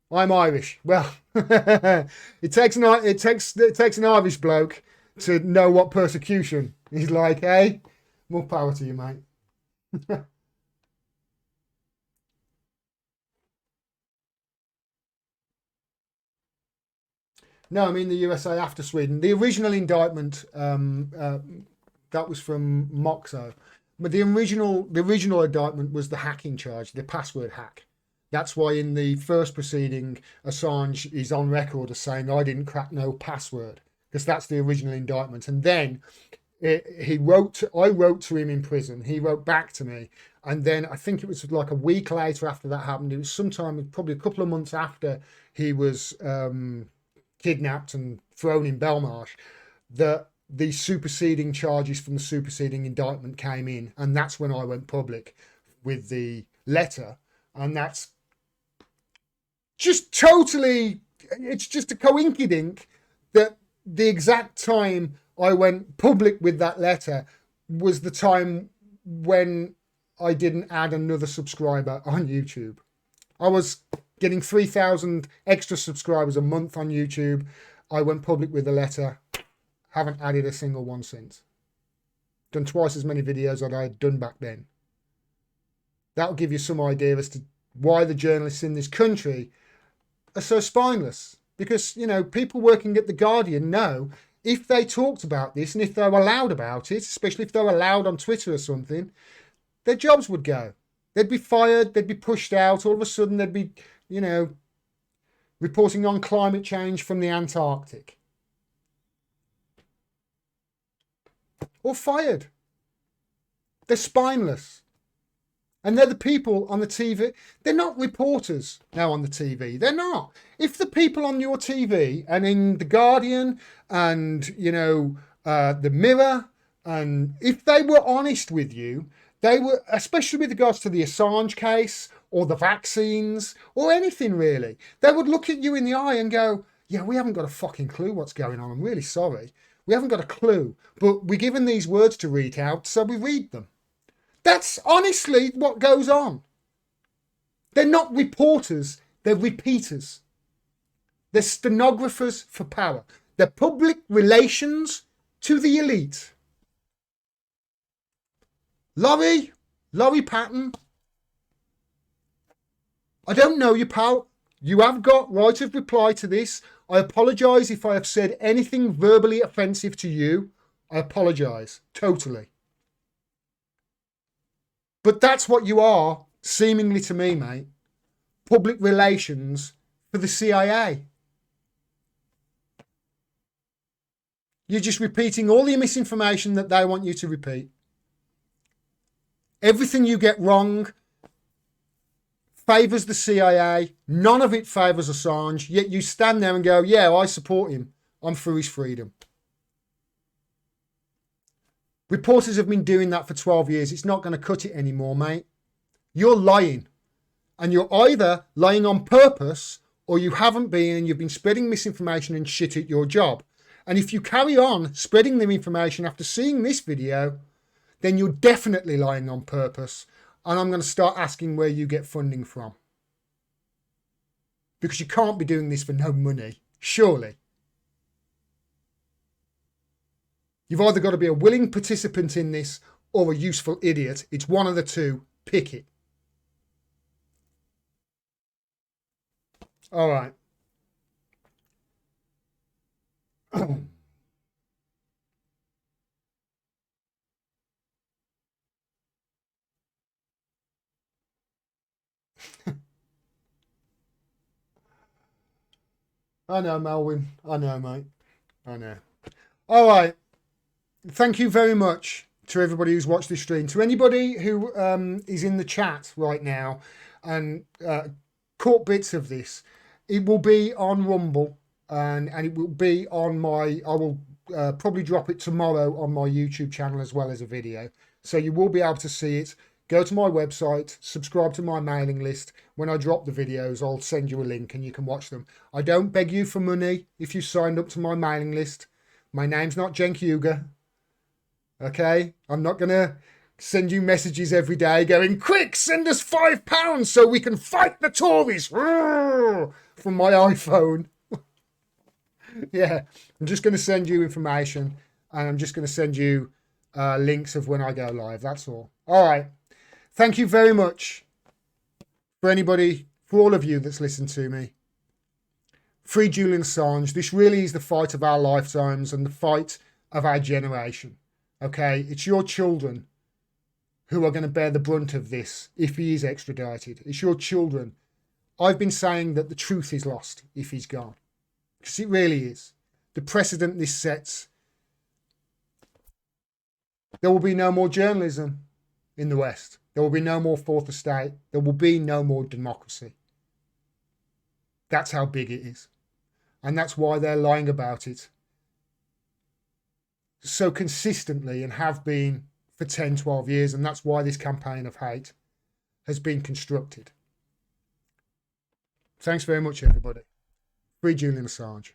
I'm Irish. Well, it takes an Irish bloke to know what persecution is like, eh? More power to you, mate. No, I mean the USA after Sweden. The original indictment, that was from Moxo. But the original indictment was the hacking charge, the password hack. That's why in the first proceeding, Assange is on record as saying, I didn't crack no password, because that's the original indictment. And then I wrote to him in prison. He wrote back to me. And then I think it was like a week later after that happened. It was sometime, probably a couple of months after he was kidnapped and thrown in Belmarsh, that the superseding charges from the superseding indictment came in. And that's when I went public with the letter. And that's just totally, it's just a coinkydink that the exact time I went public with that letter was the time when I didn't add another subscriber on YouTube. I was getting 3,000 extra subscribers a month on YouTube. I went public with the letter. Haven't added a single one since. Done twice as many videos as I had done back then. That'll give you some idea as to why the journalists in this country are so spineless. Because, you know, people working at The Guardian know if they talked about this and if they were allowed about it, especially if they were allowed on Twitter or something, their jobs would go. They'd be fired, they'd be pushed out. All of a sudden, they'd be, you know, reporting on climate change from the Antarctic. Or fired. They're spineless. And they're the people on the TV. They're not reporters now on the TV. They're not. If the people on your TV and in The Guardian and, you know, The Mirror, and if they were honest with you, they were, especially with regards to the Assange case or the vaccines or anything really, they would look at you in the eye and go, yeah, we haven't got a fucking clue what's going on. I'm really sorry. We haven't got a clue, but we're given these words to read out, so we read them. That's honestly what goes on. They're not reporters, they're repeaters. They're stenographers for power. They're public relations to the elite. Laurie Patton, I don't know you, pal. You have got right of reply to this. I apologise if I have said anything verbally offensive to you. I apologise, totally. But that's what you are, seemingly to me, mate. Public relations for the CIA. You're just repeating all the misinformation that they want you to repeat. Everything you get wrong favours the CIA. None of it favours Assange. Yet you stand there and go, yeah, I support him. I'm for his freedom. Reporters have been doing that for 12 years. It's not going to cut it anymore, mate. You're lying. And you're either lying on purpose or you haven't been and you've been spreading misinformation and shit at your job. And if you carry on spreading the information after seeing this video, then you're definitely lying on purpose. And I'm going to start asking where you get funding from. Because you can't be doing this for no money, surely. You've either got to be a willing participant in this or a useful idiot. It's one of the two. Pick it. All right. I know, Melvin. I know, mate. I know. All right. Thank you very much to everybody who's watched this stream. To anybody who is in the chat right now and caught bits of this, it will be on Rumble and it will be on my, I will probably drop it tomorrow on my YouTube channel as well as a video. So you will be able to see it. Go to my website, subscribe to my mailing list. When I drop the videos, I'll send you a link and you can watch them. I don't beg you for money if you signed up to my mailing list. My name's not Cenk Uygur. Okay? I'm not going to send you messages every day going, quick, send us £5 so we can fight the Tories from my iPhone. Yeah, I'm just going to send you information and I'm just going to send you links of when I go live. That's all. All right. Thank you very much for anybody, for all of you that's listened to me. Free Julian Assange. This really is the fight of our lifetimes and the fight of our generation. Okay, it's your children who are going to bear the brunt of this if he is extradited. It's your children. I've been saying that the truth is lost if he's gone. Because it really is. The precedent this sets. There will be no more journalism in the West. There will be no more fourth estate. There will be no more democracy. That's how big it is. And that's why they're lying about it so consistently and have been for 10, 12 years. And that's why this campaign of hate has been constructed. Thanks very much, everybody. Free Julian Assange.